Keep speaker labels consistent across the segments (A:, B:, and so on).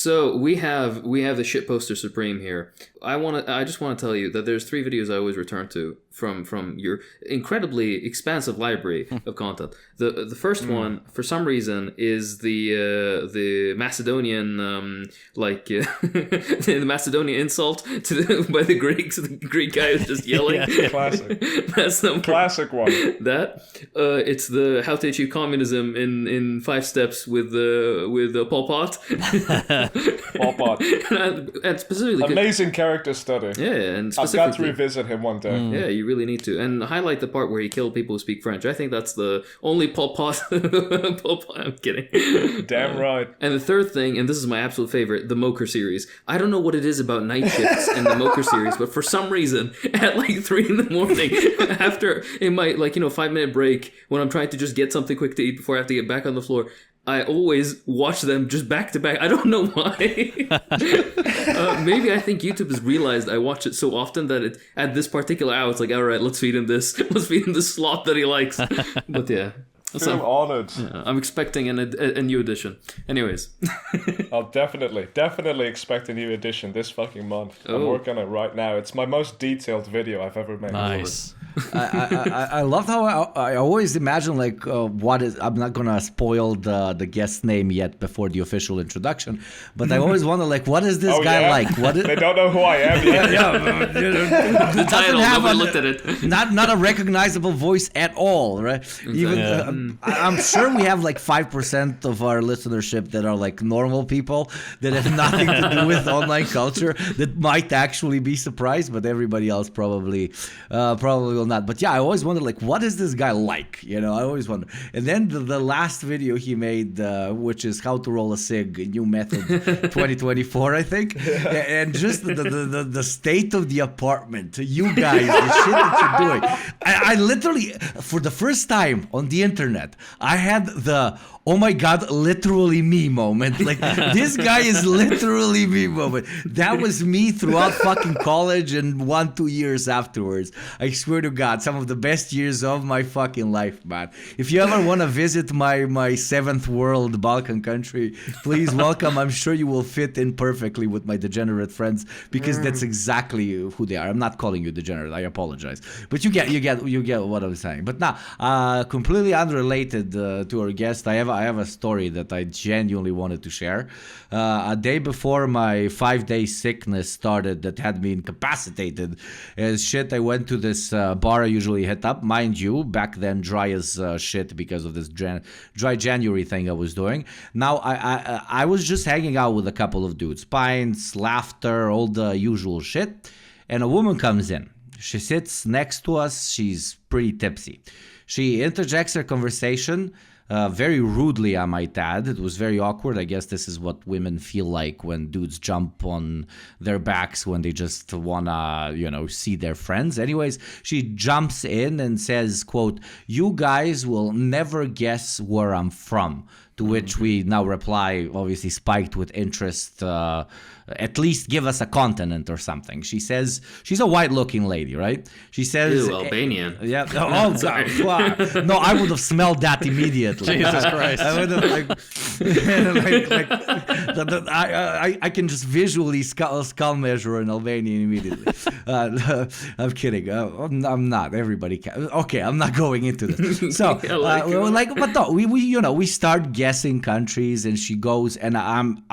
A: So we have the shitposter supreme here. I just want to tell you that there's 3 videos I always return to from your incredibly expansive library of content. The first one, for some reason, is the Macedonian the Macedonian insult by the Greeks. The Greek guy is just yelling.
B: Classic.
A: That's the
B: classic one.
A: It's the how to achieve communism in 5 steps with Pol Pot.
B: Pol Pot.
A: and specifically
B: amazing character study.
A: Yeah, and
B: I've got to revisit him one day.
A: Yeah, you really need to, and highlight the part where he killed people who speak French. I think that's the only Pol Pot. I'm kidding.
B: Damn right.
A: And the third thing, and this is my absolute favorite, the Moker series. I don't know what it is about night shifts and the Moker series, but for some reason, at like 3 a.m, after in my 5-minute break, when I'm trying to just get something quick to eat before I have to get back on the floor, I always watch them just back to back. I don't know why. Maybe I think YouTube has realized I watch it so often that at this particular hour, it's like, all right, let's feed him this. Let's feed him the slot that he likes. But yeah.
B: Feel honored.
A: Yeah, I'm expecting a new edition. Anyways.
B: I'll definitely expect a new edition this fucking month. I'm working on it right now. It's my most detailed video I've ever made.
C: Nice.
D: I love how I always imagine what is. I'm not gonna spoil the guest name yet before the official introduction, but I always wonder what is this guy like? What is,
B: they don't know who I am yet.
A: The title, nobody looked at it.
D: Not a recognizable voice at all, right?
A: Exactly.
D: Even I'm sure we have 5% of our listenership that are normal people that have nothing to do with online culture that might actually be surprised, but everybody else probably will not. But yeah, I always wonder what is this guy like? I always wonder. And then the last video he made, which is how to roll a cig, new method 2024, I think, and just the state of the apartment, you guys, the shit that you're doing. I literally, for the first time on the internet, I had the oh my god, literally me moment. This guy is literally me moment. That was me throughout fucking college and 1-2 years afterwards. I swear to God, some of the best years of my fucking life, man. If you ever want to visit my seventh world Balkan country, please welcome. I'm sure you will fit in perfectly with my degenerate friends because that's exactly who they are. I'm not calling you degenerate. I apologize, but you get what I'm saying. But now, completely unrelated to our guest, I have a story that I genuinely wanted to share. A day before my 5-day sickness started that had me incapacitated as shit, I went to this bar I usually hit up. Mind you, back then dry as shit because of this dry January thing I was doing. Now, I was just hanging out with a couple of dudes. Pints, laughter, all the usual shit. And a woman comes in. She sits next to us. She's pretty tipsy. She interjects her conversation very rudely, I might add. It was very awkward. I guess this is what women feel like when dudes jump on their backs when they just wanna, see their friends. Anyways, she jumps in and says, quote, "You guys will never guess where I'm from." To which we now reply, obviously spiked with interest, at least give us a continent or something. She says, she's a white-looking lady, right? She says...
A: Ew, Albanian.
D: Yeah. Oh, God. No, I would have smelled that immediately.
C: Jesus Christ.
D: I would have, I can just visually skull measure an Albanian immediately. I'm kidding. I'm not. Everybody can. Okay, I'm not going into this. So, but no, we start guessing countries, and she goes, and I'm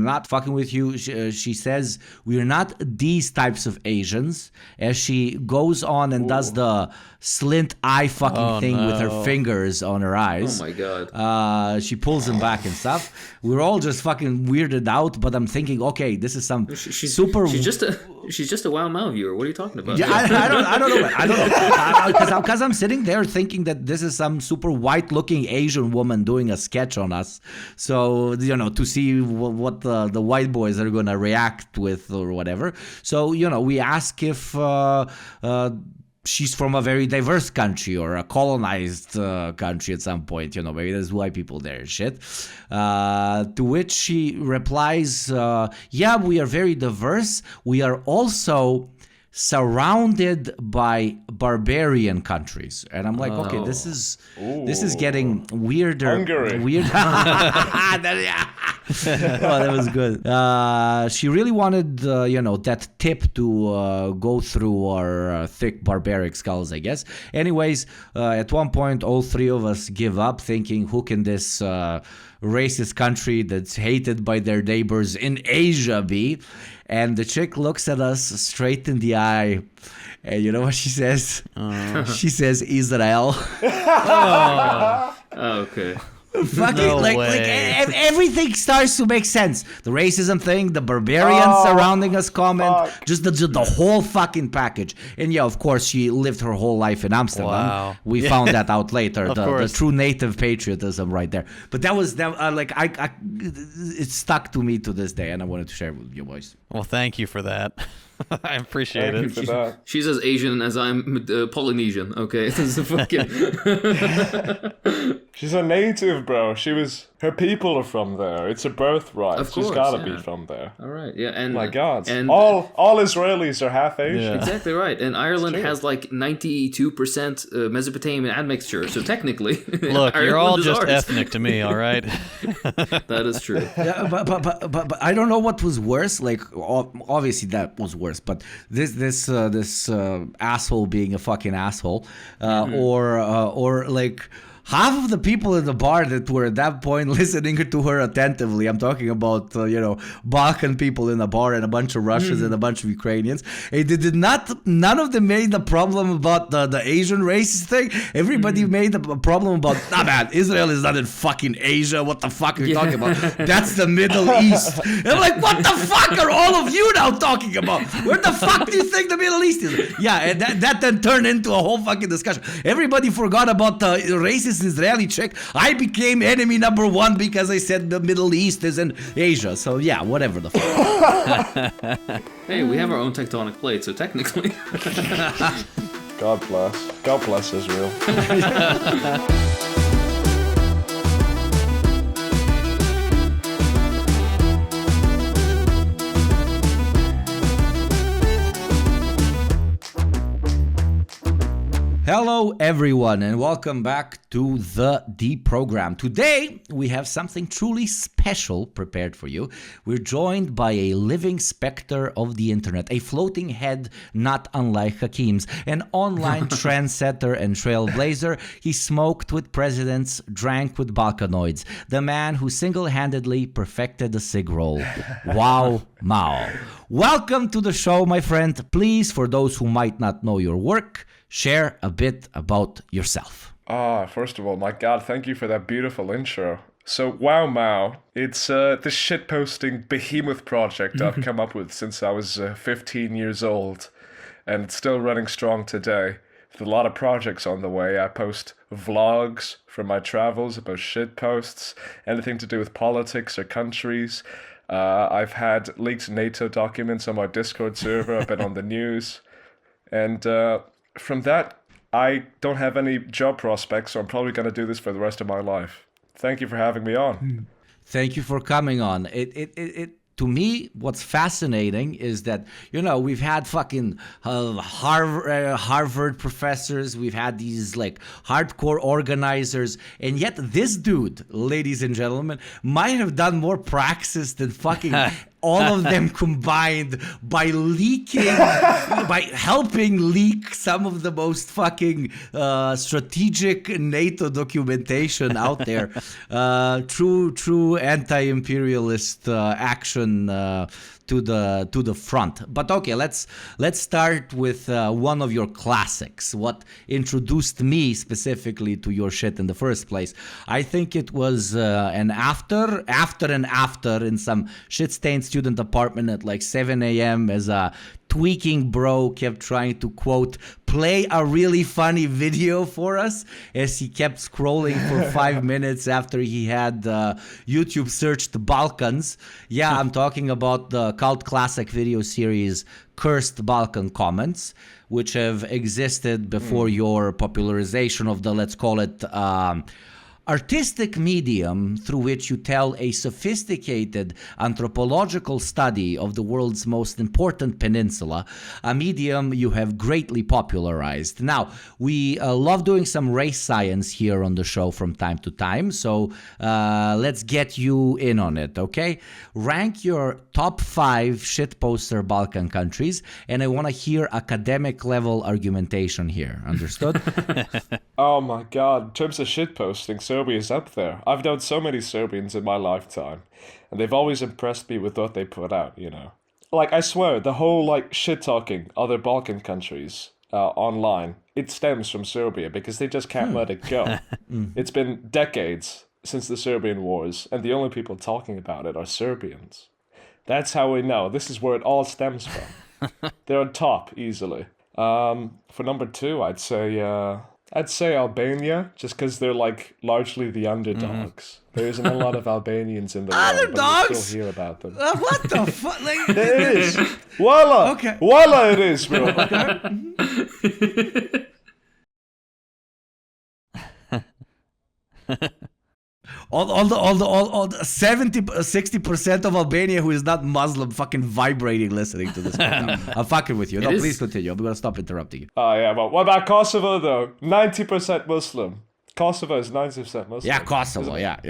D: not fucking with you. She says we're not these types of Asians, as she goes on and does the slint eye fucking thing with her fingers on her eyes.
A: Oh my God.
D: She pulls them back and stuff. We're all just fucking weirded out, but I'm thinking, okay, this is some super.
A: She's just a Wow Mao viewer. What are you talking about?
D: Yeah, I don't know. I don't know because I'm sitting there thinking that this is some super white-looking Asian woman doing a sketch on us. So to see what the white boys are gonna react with or whatever. So we ask if she's from a very diverse country or a colonized country at some point. Maybe there's white people there and shit. To which she replies, yeah, we are very diverse. We are also surrounded by barbarian countries. And I'm like, okay, this is getting weirder.
B: Hungary.
D: Weird. That was good. She really wanted, that tip to go through our thick barbaric skulls, I guess. Anyways, at one point, all three of us give up, thinking, who can this racist country that's hated by their neighbors in Asia be? And the chick looks at us straight in the eye. And you know what she says? She says, Israel.
A: Okay.
D: Fucking everything starts to make sense. The racism thing, the barbarians surrounding us comment, just the whole fucking package. And yeah, of course, she lived her whole life in Amsterdam.
C: Wow.
D: We found that out later. the
C: course.
D: true native patriotism right there. But that was it stuck to me to this day, and I wanted to share it with you boys.
C: Well, thank you for that. I appreciate
B: Thank you
C: it.
B: for that.
A: She's as Asian as I'm Polynesian. Okay, this is fucking.
B: She's a native, bro. Her people are from there. It's a birthright.
A: Of course,
B: She's gotta
A: yeah.
B: be from there.
A: All right, yeah, and
B: My God,
A: and
B: all Israelis are half Asian.
C: Yeah.
A: exactly right. And Ireland
B: true.
A: has like 92% Mesopotamian admixture. So technically,
C: Look, you're
A: Ireland
C: all
A: is
C: just
A: ours.
C: ethnic to me, all right?
A: That is true.
D: Yeah, but I don't know what was worse. Like, obviously that was worse. But this asshole being a fucking asshole, or like. Half of the people in the bar that were at that point listening to her attentively, I'm talking about, Balkan people in the bar and a bunch of Russians and a bunch of Ukrainians. None of them made the problem about the Asian racist thing. Everybody made a problem about, nah man, Israel is not in fucking Asia. What the fuck are you talking about? That's the Middle East. And I'm like, what the fuck are all of you now talking about? Where the fuck do you think the Middle East is? Yeah, and that then turned into a whole fucking discussion. Everybody forgot about the racist Israeli chick. I became enemy number one because I said the Middle East is in Asia. So yeah, whatever the fuck.
A: Hey, we have our own tectonic plate, so technically.
B: God bless. God bless Israel.
D: Hello everyone and welcome back to the Deprogram. Today we have something truly special prepared for you. We're joined by a living spectre of the internet, a floating head not unlike Hakim's, an online trendsetter and trailblazer. He smoked with presidents, drank with Balkanoids, the man who single-handedly perfected the sig roll. Wow, Mao. Welcome to the show, my friend. Please, for those who might not know your work, share a bit about yourself.
B: First of all, my God, thank you for that beautiful intro. So, Wow Mao, it's the shitposting behemoth project I've come up with since I was 15 years old, and it's still running strong today. With a lot of projects on the way. I post vlogs from my travels about shitposts, anything to do with politics or countries. I've had leaked NATO documents on my Discord server. I've been on the news. And from that, I don't have any job prospects, so I'm probably going to do this for the rest of my life. Thank you for having me on.
D: Thank you for coming on. To me, what's fascinating is that, we've had fucking Harvard professors, we've had these like hardcore organizers, and yet this dude, ladies and gentlemen, might have done more praxis than fucking all of them combined by helping leak some of the most fucking strategic NATO documentation out there. True anti-imperialist action to the front. But okay, let's start with one of your classics. What introduced me specifically to your shit in the first place? I think it was an after in some shit-stained student apartment at like 7 a.m. as a tweaking bro kept trying to, quote, play a really funny video for us as he kept scrolling for 5 minutes after he had YouTube searched the Balkans. Yeah, I'm talking about the cult classic video series Cursed Balkan Comments, which have existed before your popularization of the, let's call it, artistic medium through which you tell a sophisticated anthropological study of the world's most important peninsula, a medium you have greatly popularized. Now, we love doing some race science here on the show from time to time, so let's get you in on it, okay? Rank your top 5 shitposter Balkan countries, and I want to hear academic level argumentation here. Understood?
B: Oh my god, in terms of shitposting, Serbia's up there. I've known so many Serbians in my lifetime, and they've always impressed me with what they put out, you know. Like, I swear, the whole, like, shit-talking other Balkan countries online, it stems from Serbia because they just can't let it go. It's been decades since the Serbian Wars, and the only people talking about it are Serbians. That's how we know. This is where it all stems from. They're on top, easily. For number 2, I'd say Albania, just because they're like largely the underdogs. There isn't a lot of Albanians in the world, but you
D: Underdogs?
B: still hear about them.
D: What the fuck? Like,
B: It is. Voila.
D: Okay.
B: Voila, it is, bro.
D: all the 60% of Albania who is not Muslim fucking vibrating listening to this. I'm fucking with you. No,
A: It is-
D: please continue. I'm gonna stop interrupting you.
B: Oh yeah, but what about Kosovo though? 90% Muslim. Kosovo is 90% Muslim.
D: Yeah, Kosovo. Yeah.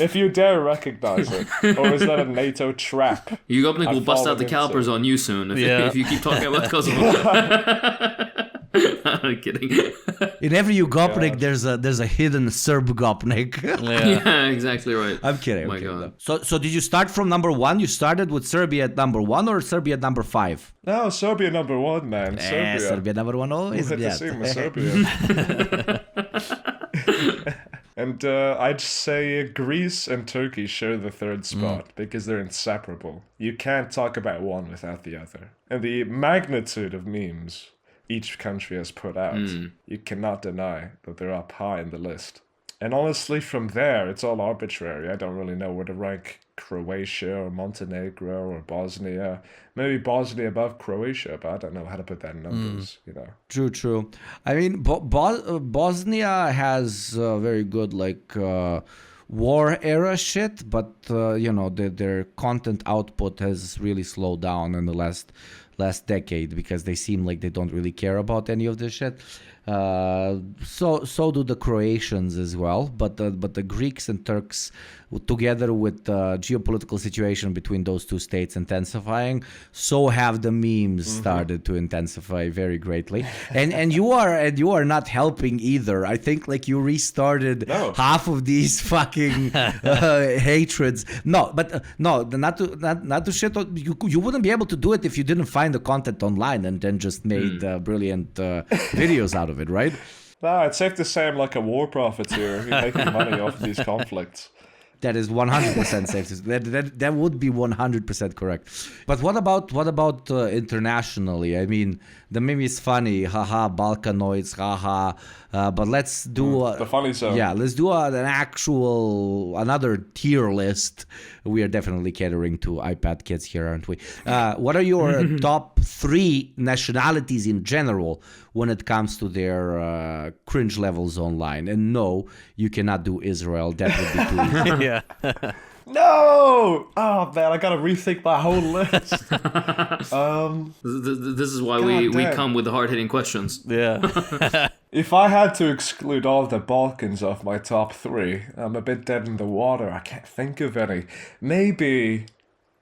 B: If you dare recognize it, or is that a NATO trap?
A: Yugopnik will
B: I've
A: bust out the
B: fallen into
A: calipers on you soon
C: Yeah.
A: if you keep talking about Kosovo. I'm kidding.
D: In every Yugopnik, there's a hidden Serb Gopnik.
C: Yeah.
A: Yeah, exactly right.
D: I'm kidding.
A: My
D: I'm kidding.
A: God.
D: So did you start from number 1? You started with Serbia at number 1 or Serbia at number 5?
B: No, Serbia number 1, man. Serbia.
D: Serbia number 1 always.
B: We'll hit the same with Serbia. And I'd say Greece and Turkey share the third spot because they're inseparable. You can't talk about one without the other. And the magnitude of memes each country has put out, you cannot deny that they're up high in the list. And honestly, from there, it's all arbitrary. I don't really know where to rank Croatia or Montenegro or Bosnia. Maybe Bosnia above Croatia, but I don't know how to put that in numbers, you know.
D: True. I mean, Bosnia has very good war era shit, but their content output has really slowed down in the last decade because they seem like they don't really care about any of this shit. So do the Croatians as well, but the Greeks and Turks, together with the geopolitical situation between those two states intensifying, so have the memes started to intensify very greatly. And you are not helping either. I think like you restarted half of these fucking hatreds. No, not to shit on, you wouldn't be able to do it if you didn't find the content online and then just made brilliant videos out of it, right?
B: No, it's safe to say I'm like a war profiteer. You're making money off of these conflicts.
D: That is 100% safe. That would be 100% correct. But what about internationally? I mean, the meme is funny, haha, Balkanoids, haha. But let's do
B: the funny zone.
D: Yeah, let's do another tier list. We are definitely catering to iPad kids here, aren't we? What are your top 3 nationalities in general when it comes to their cringe levels online? And no, you cannot do Israel. That would be too easy.
C: Yeah.
B: No! Oh man, I gotta rethink my whole list.
A: This is why we
B: damn.
A: come with the hard-hitting questions.
C: Yeah.
B: If I had to exclude all of the Balkans off my top 3, I'm a bit dead in the water. I can't think of any. Maybe,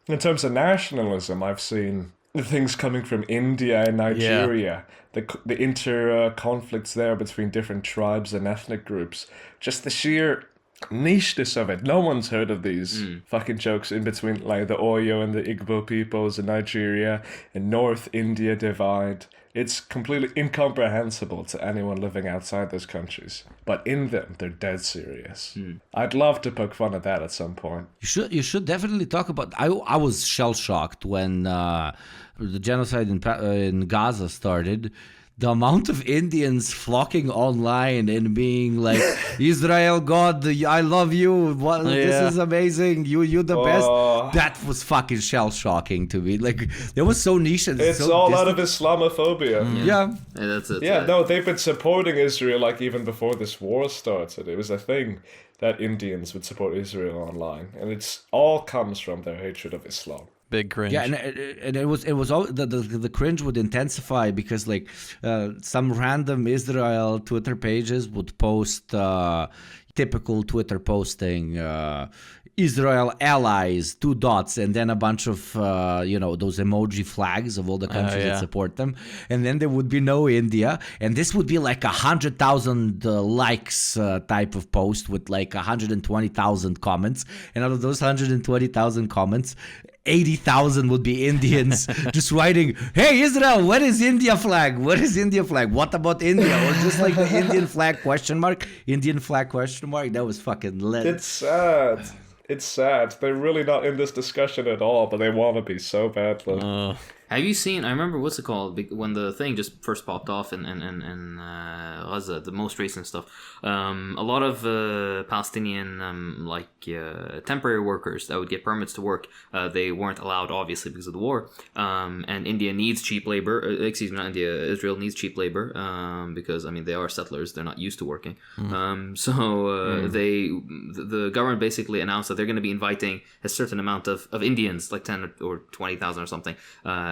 B: in terms of nationalism, I've seen things coming from India and Nigeria. The inter-conflicts there between different tribes and ethnic groups. Just the sheer nicheness of it. No one's heard of these fucking jokes in between like the Oyo and the Igbo peoples in Nigeria and North India divide. It's completely incomprehensible to anyone living outside those countries. But in them, they're dead serious. I'd love to poke fun at that at some point.
D: You should definitely talk about. I was shell shocked when the genocide in Gaza started. the amount of Indians flocking online and being like, Israel God, I love you. This is amazing. You the best. That was fucking shell shocking to me. Like, it was so niche. And
B: It's
D: so
B: all out of Islamophobia.
D: Yeah.
A: That's it.
B: Yeah, no, they've been supporting Israel like even before this war started. It was a thing that Indians would support Israel online, and it's all comes from their hatred of Islam.
C: Big cringe.
D: Yeah, and it was all the cringe would intensify because like some random Israel Twitter pages would post typical Twitter posting. Israel allies, 2 dots, and then a bunch of those emoji flags of all the countries that support them, and then there would be no India, and this would be like 100,000 likes type of post with like 120,000 comments, and out of those 120,000 comments, 80,000 would be Indians just writing, "Hey Israel, what is India flag? What is India flag? What about India?" Or just like the Indian flag question mark. That was fucking lit.
B: It's sad. It's sad. They're really not in this discussion at all, but they want to be so badly.
A: Have you seen? I remember what's it called when the thing just first popped off in Gaza, the most recent stuff. A lot of Palestinian temporary workers that would get permits to work, they weren't allowed obviously because of the war. And India needs cheap labor. Israel needs cheap labor because they are settlers. They're not used to working. The government basically announced that they're going to be inviting a certain amount of Indians, like 10 or 20,000 or something.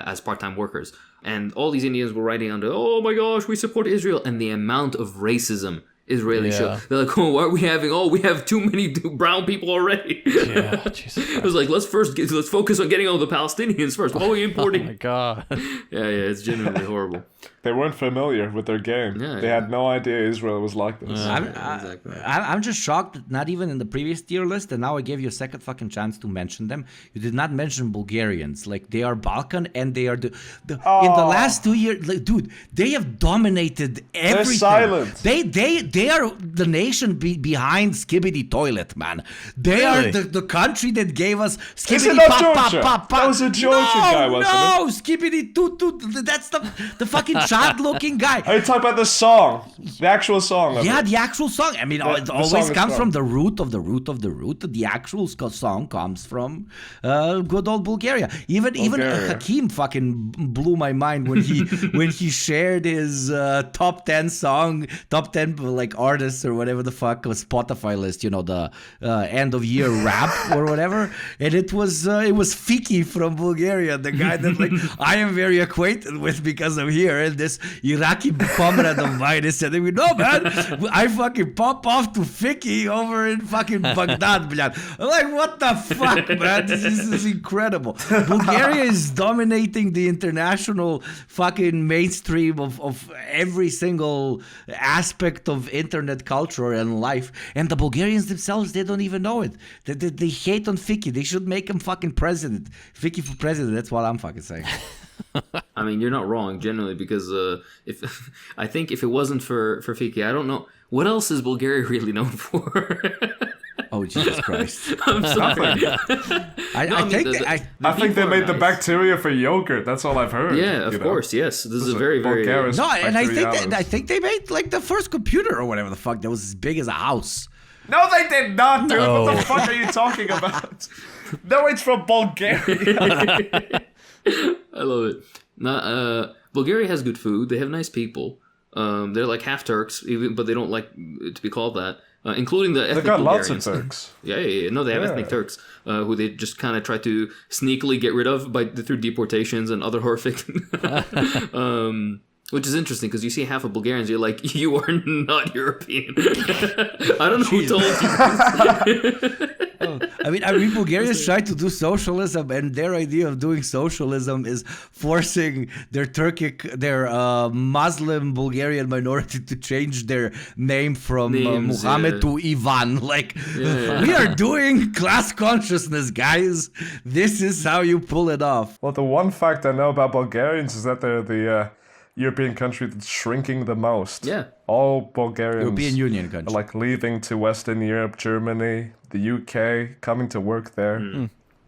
A: As part-time workers, and all these Indians were writing under, "Oh my gosh, we support Israel," and the amount of racism Israeli show. They're like, "Oh, what are we having? Oh, we have too many brown people already."
C: Yeah, Jesus.
A: It was like, let's focus on getting all the Palestinians first. What are we importing?
C: Oh my god.
A: Yeah, it's genuinely horrible.
B: They weren't familiar with their game. They had no idea Israel was like this.
A: Exactly.
D: I'm just shocked that not even in the previous tier list, and now I gave you a second fucking chance to mention them. You did not mention Bulgarians. Like, they are Balkan, and they are in the last 2 years, like, dude, they have dominated everything.
B: They're silent.
D: They are the nation behind Skibidi Toilet, man. They are the country that gave us Skibidi Pop.
B: That was a Georgian guy, wasn't it?
D: No, Skibidi Toot. That's the fucking child-looking guy.
B: Are you talking about the song? The actual song of
D: Yeah,
B: it?
D: the actual song. It always comes from the root of the root of the root. The actual song comes from good old Bulgaria. Even Hakeem fucking blew my mind when he shared his top 10 like artists or whatever the fuck was Spotify list. The end of year rap or whatever. And it was Fiki from Bulgaria, the guy that like I am very acquainted with because I'm here. And this Iraqi comrade of mine is telling me, "No, man, I fucking pop off to Fiki over in fucking Baghdad, blad." I'm like, what the fuck, man? This is incredible. Bulgaria is dominating the international fucking mainstream of every single aspect of internet culture and life. And the Bulgarians themselves, they don't even know it. They hate on Fiki. They should make him fucking president. Fiki for president, that's what I'm fucking saying.
A: You're not wrong, generally, because I think if it wasn't for Fiki, I don't know what else is Bulgaria really known for.
D: Oh, Jesus Christ!
A: I'm sorry.
B: I think they made the bacteria for yogurt. That's all I've heard.
A: Yeah, of course. Yes, this is a very, very.
D: No, and I think they made like the first computer or whatever the fuck that was as big as a house.
B: No, they did not, dude. What the fuck are you talking about? No, it's from Bulgaria.
A: I love it. Bulgaria has good food. They have nice people. They're like half Turks, but they don't like to be called that. Including the ethnic
B: They've got
A: Bulgarians.
B: lots of Turks.
A: Yeah. No, they have ethnic Turks who they just kind of try to sneakily get rid of through deportations and other horrific. Which is interesting because you see half of Bulgarians, you're like, you are not European. I don't know who told you.
D: Bulgarians try to do socialism, and their idea of doing socialism is forcing their Muslim Bulgarian minority to change their name from Muhammad to Ivan. Like, we are doing class consciousness, guys. This is how you pull it off.
B: Well, the one fact I know about Bulgarians is that they're the European country that's shrinking the most.
A: Yeah.
B: All Bulgarians
D: European Union country.
B: are like leaving to Western Europe, Germany, the UK, coming to work there.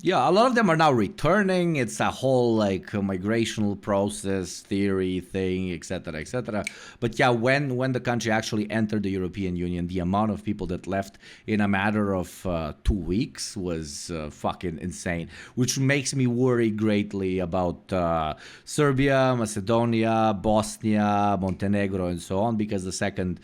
D: Yeah, a lot of them are now returning. It's a whole like migrational process theory thing, etc., etc. But yeah, when the country actually entered the European Union, the amount of people that left in a matter of 2 weeks was fucking insane, which makes me worry greatly about Serbia, Macedonia, Bosnia, Montenegro, and so on, because the second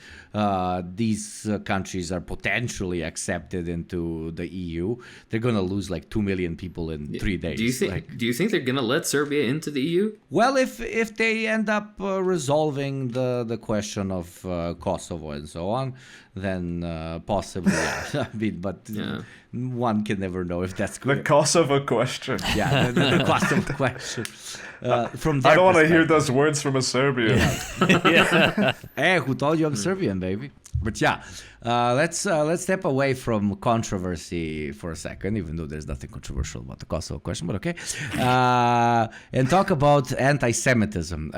D: these countries are potentially accepted into the EU, they're gonna lose like 2 million people in 3 days.
A: Do you think they're gonna let Serbia into the EU?
D: Well, if they end up resolving the question of Kosovo and so on, then possibly, yeah. I mean, but one can never know if that's
B: The Kosovo question.
D: Yeah, the Kosovo question. From
B: I don't want to hear those words from a Serbian.
D: Hey, who told you I'm Serbian, baby? But yeah, let's step away from controversy for a second, even though there's nothing controversial about the Kosovo question, but okay. And talk about anti-Semitism.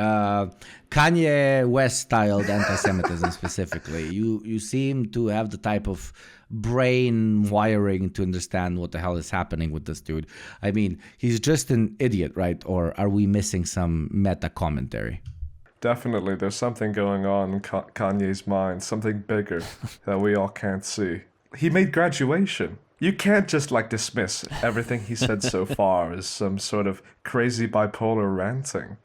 D: Kanye West-styled anti-Semitism specifically. You seem to have the type of brain wiring to understand what the hell is happening with this dude. I mean, he's just an idiot, right? Or are we missing some meta commentary?
B: Definitely, there's something going on in Kanye's mind, something bigger that we all can't see. He made graduation. You can't just like dismiss everything he said so far as some sort of crazy bipolar ranting.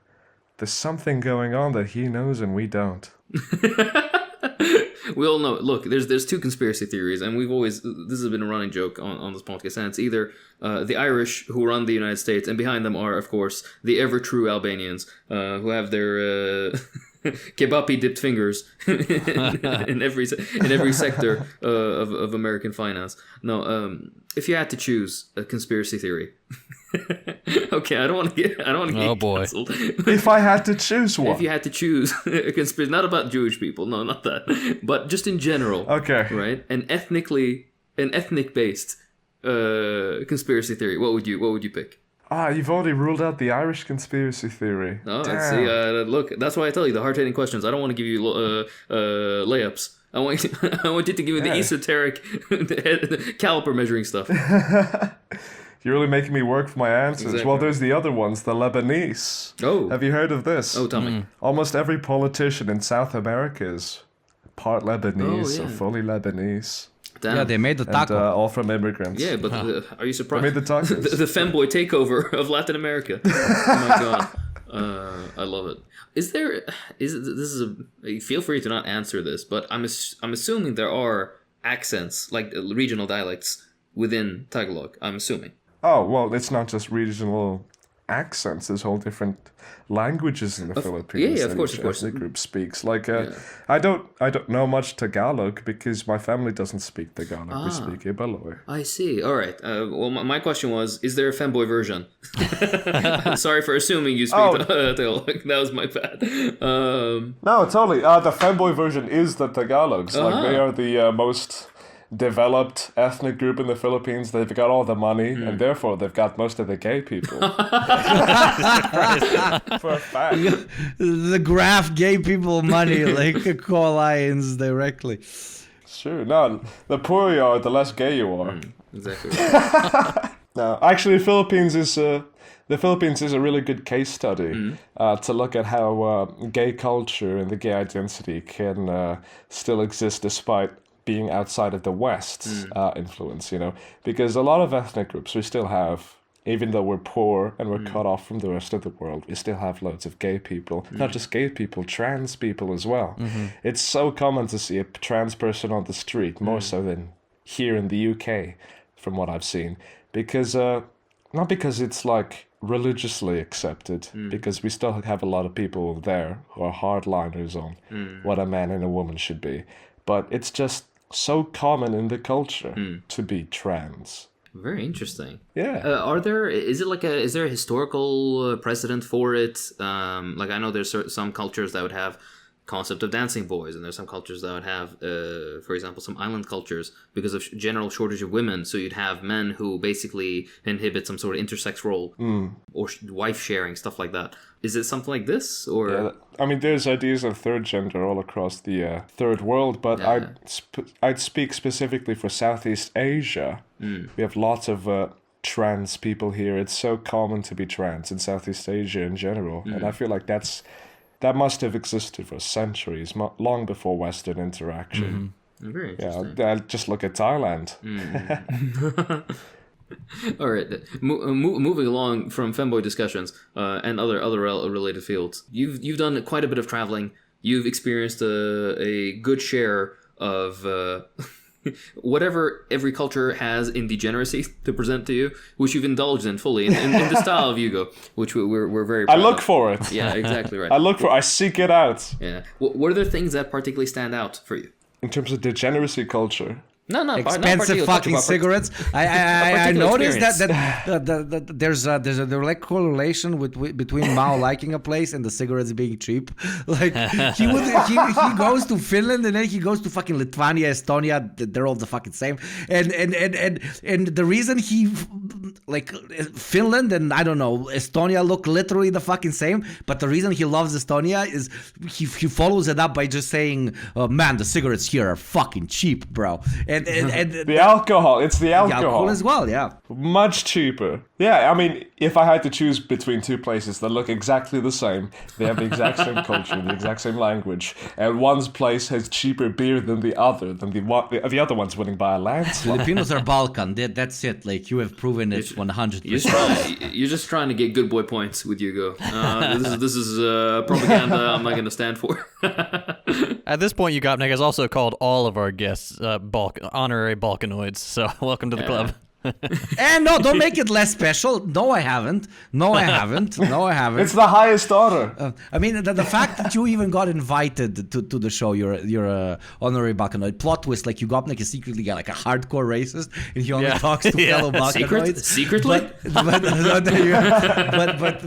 B: There's something going on that he knows and we don't.
A: We all know. Look, there's two conspiracy theories, and this has been a running joke on this podcast, and it's either the Irish who run the United States, and behind them are, of course, the ever true Albanians who have their kebapi dipped fingers in every sector of American finance. No, if you had to choose a conspiracy theory. Okay, I don't want to get
C: Oh boy.
A: canceled.
B: If I had to choose one.
A: If you had to choose a conspiracy, not about Jewish people, no, not that, but just in general.
B: Okay.
A: Right? An ethnic-based conspiracy theory. What would you pick?
B: You've already ruled out the Irish conspiracy theory.
A: Oh,
B: Damn.
A: see, look, that's why I tell you the hard-hitting questions. I don't want to give you layups. I want you to give me the esoteric caliper measuring stuff.
B: You're really making me work for my answers.
A: Exactly.
B: Well, there's the other ones, the Lebanese.
A: Oh.
B: Have you heard of this?
A: Oh, tell me.
B: Almost every politician in South America is part Lebanese or fully Lebanese.
A: Damn.
D: Yeah, they made the
B: And
D: taco.
B: all from immigrants.
A: Yeah, but are you surprised?
B: They made the tacos.
A: the femboy takeover of Latin America. Oh my god, I love it. Feel free to not answer this, but I'm assuming there are accents like regional dialects within Tagalog. I'm assuming.
B: Oh, well, it's not just regional accents. There's whole different languages in the Philippines.
A: yeah, of
B: that
A: course,
B: each
A: of course.
B: ethnic group speaks. Like, I don't know much Tagalog because my family doesn't speak Tagalog. We speak Ibaloy.
A: I see. All right. Well, my question was: is there a femboy version? Sorry for assuming you speak Tagalog. That was my bad.
B: No, totally. The femboy version is the Tagalogs. Like, they are the most developed ethnic group in the Philippines. They've got all the money, and therefore they've got most of the gay people. For a fact.
D: The graph gave people money, like call lions directly.
B: Sure. No, the poorer you are, the less gay you are.
A: Exactly.
B: No, actually, the Philippines is a really good case study to look at how gay culture and the gay identity can still exist despite being outside of the West's influence, because a lot of ethnic groups we still have, even though we're poor and we're cut off from the rest of the world, we still have loads of gay people. Not just gay people, trans people as well. It's so common to see a trans person on the street, more so than here in the UK, from what I've seen, because not because it's like religiously accepted, because we still have a lot of people there who are hardliners on what a man and a woman should be, but it's just so common in the culture to be trans.
A: Very interesting.
B: Yeah.
A: Is there a historical precedent for it? Like, I know there's some cultures that would have concept of dancing boys, and there's some cultures that would have, for example, some island cultures, because of general shortage of women, so you'd have men who basically inhibit some sort of intersex role or wife sharing, stuff like that. Is it something like this, or?
B: Yeah, I mean, there's ideas of third gender all across the third world, but I'd speak specifically for Southeast Asia. We have lots of trans people here. It's so common to be trans in Southeast Asia in general, and I feel like that must have existed for centuries, long before Western interaction.
A: Very interesting.
B: Yeah, just look at Thailand.
A: All right, moving along from femboy discussions and other related fields. You've done quite a bit of traveling. You've experienced a good share of whatever every culture has in degeneracy to present to you, which you've indulged in fully in the style of Yugo, which we're very proud
B: I look
A: of.
B: for it.
A: Yeah, exactly right.
B: I seek it out.
A: Yeah. What are the things that particularly stand out for you?
B: In terms of degeneracy culture.
A: No,
D: expensive fucking cigarettes. I noticed
A: experience.
D: that there's a direct correlation between Mao liking a place and the cigarettes being cheap. Like he goes to Finland and then he goes to fucking Lithuania, Estonia. They're all the fucking same. And the reason he like Finland and I don't know Estonia look literally the fucking same, but the reason he loves Estonia is he follows it up by just saying, "Man, the cigarettes here are fucking cheap, bro." And
B: the alcohol, it's the alcohol.
D: The alcohol as well, yeah.
B: Much cheaper. Yeah, I mean, if I had to choose between two places that look exactly the same, they have the exact same culture, the exact same language, and one's place has cheaper beer than the other, the other one's winning by a landslide.
D: Filipinos are Balkan. That's it. Like you have proven it 100%.
A: You're just trying to get good boy points with Yugo. This is propaganda I'm not going to stand for.
C: At this point, Ugopnik has also called all of our guests honorary Balkanoids, so welcome to the club.
D: And no, don't make it less special. No, I haven't.
B: It's the highest honor.
D: I mean, the fact that you even got invited to the show, you're a honorary Balkanoid. Plot twist, like Ugopnik is secretly like a hardcore racist, and he only talks to fellow Balkanoids.
A: Secretly?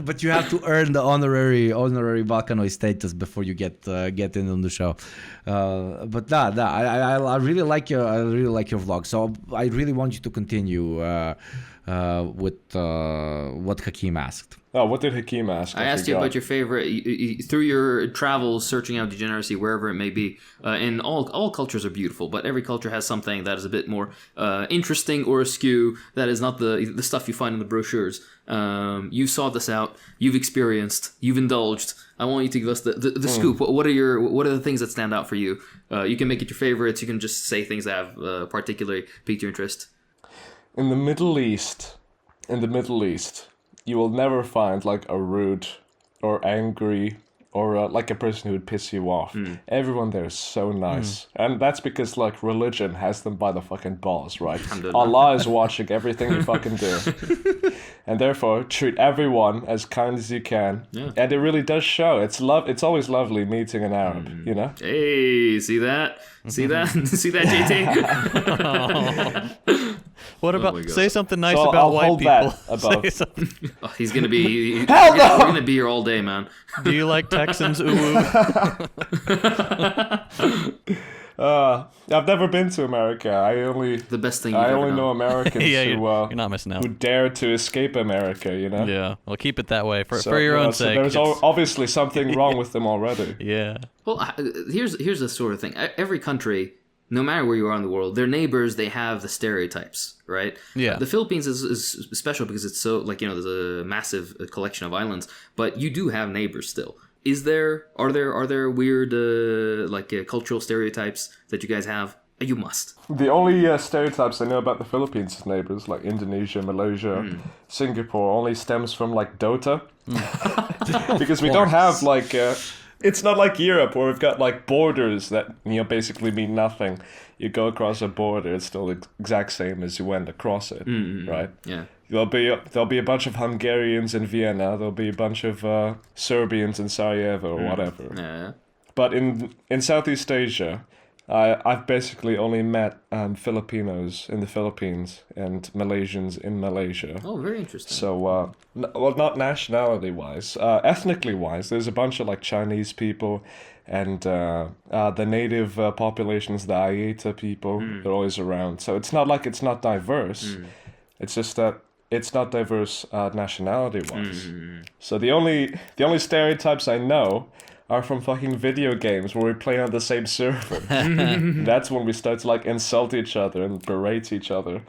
D: But you have to earn the honorary Balkanoid status before you get in on the show. But I really like your vlog. So I really want you to continue with what Hakeem asked.
B: Oh, what did Hakeem ask?
A: I asked you about your favorite through your travels, searching out degeneracy wherever it may be. And all cultures are beautiful, but every culture has something that is a bit more interesting or askew. That is not the stuff you find in the brochures. You sought this out. You've experienced. You've indulged. I want you to give us the scoop. What are the things that stand out for you? You can make it your favorites. You can just say things that have particularly piqued your interest.
B: In the Middle East, you will never find like a rude or angry or like a person who would piss you off. Everyone there is so nice. And that's because like religion has them by the fucking balls, right? Allah is watching everything you fucking do. And therefore, treat everyone as kind as you can. Yeah. And it really does show. It's always lovely meeting an Arab, you know?
A: Hey, see that? See that? See that, JT?
C: What about say something nice about white people?
B: That
A: he's gonna be.
B: Hell no!
A: We're gonna be here all day, man.
C: Do you like Texans? Ooh.
B: I've never been to America. I only know Americans
C: you're not missing out.
B: who dare to escape America. You know.
C: Yeah. Well, keep it that way for your own sake.
B: There's obviously something wrong with them already.
C: Yeah.
A: Well, here's the sort of thing. Every country, no matter where you are in the world, their neighbors, they have the stereotypes, right?
C: Yeah.
A: The Philippines is special because it's so, like, there's a massive collection of islands, but you do have neighbors still. Are there weird cultural stereotypes that you guys have? You must.
B: The only stereotypes I know about the Philippines' neighbors, like Indonesia, Malaysia, Singapore, only stems from like Dota, because we don't have like. It's not like Europe where we've got like borders that basically mean nothing. You go across a border, it's still the exact same as you went across it, right?
A: Yeah.
B: There'll be a bunch of Hungarians in Vienna. There'll be a bunch of Serbians in Sarajevo or whatever.
A: Yeah.
B: But in Southeast Asia, I've basically only met Filipinos in the Philippines and Malaysians in Malaysia.
A: Oh, very interesting.
B: So, not nationality-wise, ethnically-wise, there's a bunch of like Chinese people and the native populations, the Ayeta people, they're always around. So it's not like it's not diverse. It's just that it's not diverse nationality-wise. So the only stereotypes I know are from fucking video games where we play on the same server. That's when we start to like insult each other and berate each other.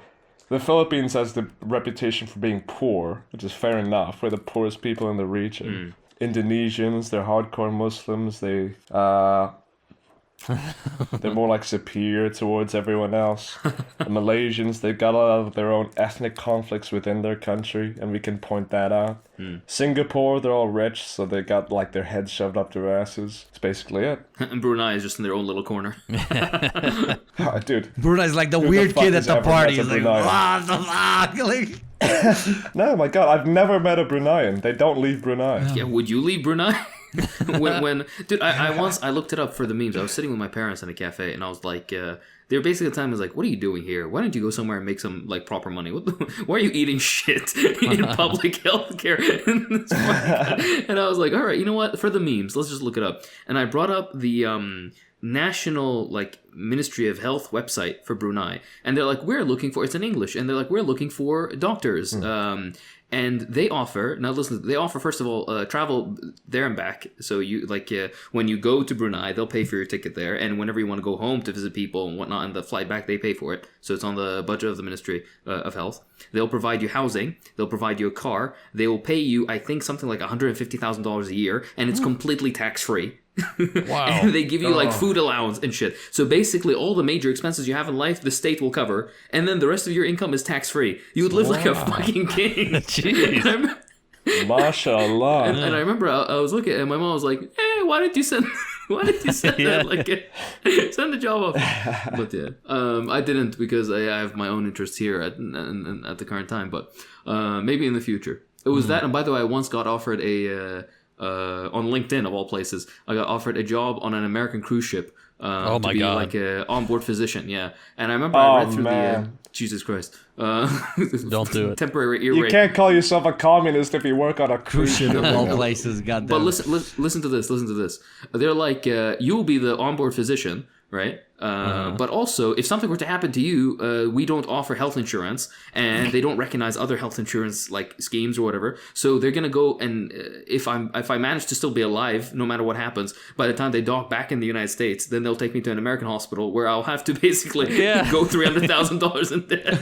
B: The Philippines has the reputation for being poor, which is fair enough. We're the poorest people in the region. Indonesians, they're hardcore Muslims. They're more like superior towards everyone else. The Malaysians, they've got a lot of their own ethnic conflicts within their country, and we can point that out. Singapore, they're all rich, so they got like their heads shoved up their asses. That's basically it.
A: And Brunei is just in their own little corner.
B: Dude.
D: Brunei's like the
B: Who
D: weird
B: fuck
D: kid at
B: has
D: the
B: ever
D: party.
B: met a
D: He's like,
B: Bruneian?
D: what the fuck? Like,
B: No, my God, I've never met a Bruneian. They don't leave Brunei.
A: Yeah, would you leave Brunei? Dude, I looked it up for the memes. I was sitting with my parents in a cafe, and I was like, they were basically at the time was like, "What are you doing here? Why don't you go somewhere and make some like proper money? Why are you eating shit in public healthcare?" And I was like, "All right, you know what? For the memes, let's just look it up." And I brought up the national like Ministry of Health website for Brunei, and they're like, "We're looking for," it's in English, and they're like, "We're looking for doctors." And they offer, now listen, they offer, first of all, travel there and back. So you, like, when you go to Brunei, they'll pay for your ticket there. And whenever you want to go home to visit people and whatnot, and the flight back, they pay for it. So it's on the budget of the Ministry of Health. They'll provide you housing. They'll provide you a car. They will pay you, I think, something like $150,000 a year. And it's completely tax-free.
C: Wow.
A: And they give you like food allowance and shit. So basically all the major expenses you have in life, the state will cover. And then the rest of your income is tax-free. You would live like a fucking king.
C: Jeez.
B: MashaAllah.
A: And I remember I was looking and my mom was like, "Hey, why did you send that? Like, send the job off." But yeah, I didn't because I have my own interests here at the current time. But maybe in the future. It was that. And by the way, I once got offered on LinkedIn of all places, I got offered a job on an American cruise ship.
C: Oh my
A: to be
C: God.
A: like an onboard physician, yeah. And I remember I read through the Jesus Christ,
C: Don't do it.
A: temporary ear
B: You
A: rape.
B: can't call yourself a communist if you work on a cruise ship.
D: of all places, goddamn.
A: But listen to this. They're like, you'll be the onboard physician, right? But also, if something were to happen to you, we don't offer health insurance, and they don't recognize other health insurance like schemes or whatever. So they're gonna go and if I manage to still be alive, no matter what happens, by the time they dock back in the United States, then they'll take me to an American hospital where I'll have to basically go $300,000 in debt.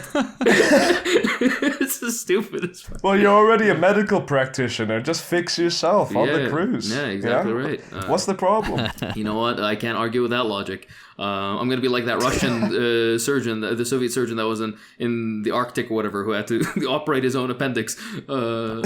A: It's just stupid as fuck.
B: Well, you're already a medical practitioner. Just fix yourself on the cruise.
A: Yeah, exactly right.
B: What's the problem?
A: You know what? I can't argue with that logic. I'm gonna be like that Russian surgeon, the Soviet surgeon that was in the Arctic or whatever, who had to operate his own appendix. No.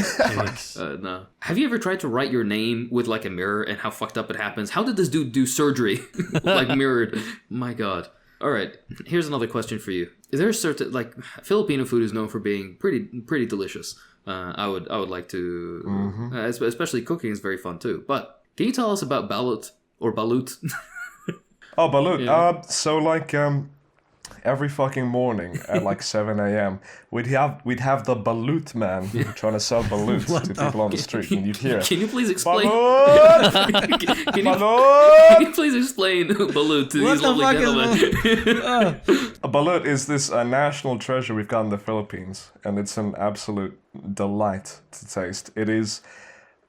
A: Have you ever tried to write your name with like a mirror and how fucked up it happens? How did this dude do surgery like mirrored? My God. All right. Here's another question for you. Is there a certain like Filipino food is known for being pretty delicious? I would like to, especially cooking is very fun too. But can you tell us about Balut or Balut?
B: Oh, Balut.
A: Yeah.
B: So like every fucking morning at like 7 a.m. we'd have the Balut man trying to sell Balut to people on the street, and you'd hear it.
A: Can you please explain?
B: Balut!
A: Can you please explain Balut to these lovely gentlemen?
B: A Balut is this national treasure we've got in the Philippines, and it's an absolute delight to taste. It is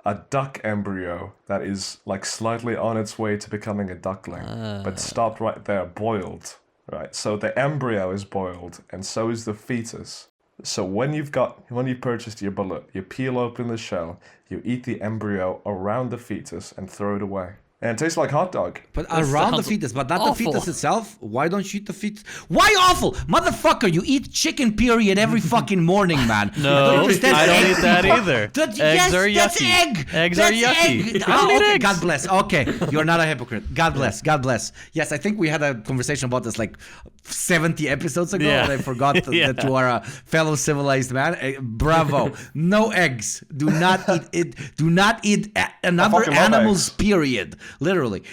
B: a duck embryo that is like slightly on its way to becoming a duckling, but stopped right there, boiled. Right, so the embryo is boiled, and so is the fetus. So when you've purchased your Balut, you peel open the shell, you eat the embryo around the fetus, and throw it away. And it tastes like hot dog.
D: But around the fetus, but not
C: awful.
D: the fetus itself. Why don't you eat the fetus? Why awful? Motherfucker, you eat chicken period every fucking morning, man.
C: No, I don't eat that either. Eggs are yucky.
D: That's egg.
C: Eggs
D: That's
C: are yucky.
D: Egg.
C: I don't eat
D: Okay,
C: eggs.
D: God bless. Okay, you're not a hypocrite. God bless. God bless. Yes, I think we had a conversation about this like 70 episodes ago,
C: Yeah.
D: and I forgot that you are a fellow civilized man. Bravo. No eggs. Do not eat it. Do not eat another
B: fucking love
D: animal's
B: eggs.
D: period. Literally.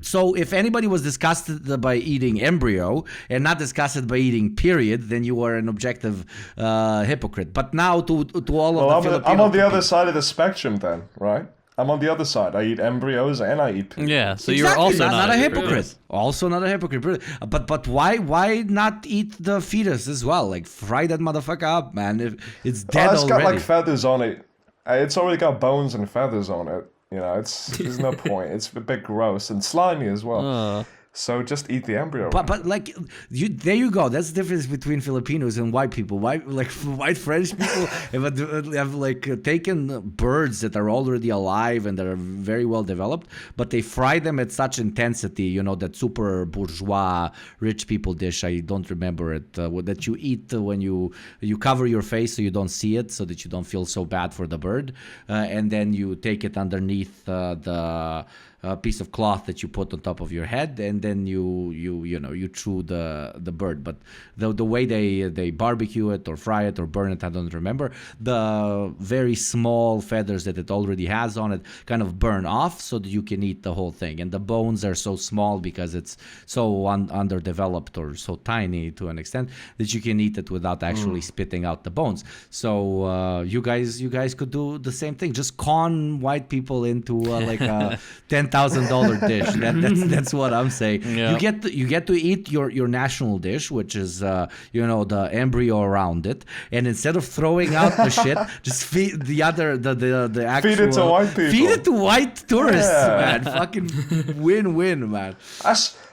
D: So if anybody was disgusted by eating embryo and not disgusted by eating period, then you are an objective hypocrite. But now to all of the Filipino
B: I'm on the
D: people-
B: other side of the spectrum then, right? I'm on the other side. I eat embryos and I eat pig.
C: Yeah, so
D: Exactly,
C: you're also
D: not a hypocrite.
C: hypocrite.
D: Also not a hypocrite. But why not eat the fetus as well? Like fry that motherfucker up, man. It's dead
B: It's
D: already.
B: got like feathers on it. It's already got bones and feathers on it. You know, there's no point. It's a bit gross and slimy as well. So just eat the embryo.
D: But like there you go. That's the difference between Filipinos and white people. White French people have like taken birds that are already alive and that are very well developed, but they fry them at such intensity. You know, that super bourgeois rich people dish. I don't remember it. That you eat when you cover your face so you don't see it, so that you don't feel so bad for the bird, and then you take it underneath the piece of cloth that you put on top of your head, and then you chew the bird. But the way they barbecue it or fry it or burn it, I don't remember. The very small feathers that it already has on it kind of burn off so that you can eat the whole thing. And the bones are so small because it's so underdeveloped or so tiny to an extent that you can eat it without actually spitting out the bones. So you guys could do the same thing. Just con white people into like a $10,000 dish. That's what I'm saying.
C: Yeah.
D: You get to eat your national dish, which is the embryo around it, and instead of throwing out the shit, just feed the actual.
B: Feed it to white people.
D: Feed it to white tourists, man. Fucking win-win, man.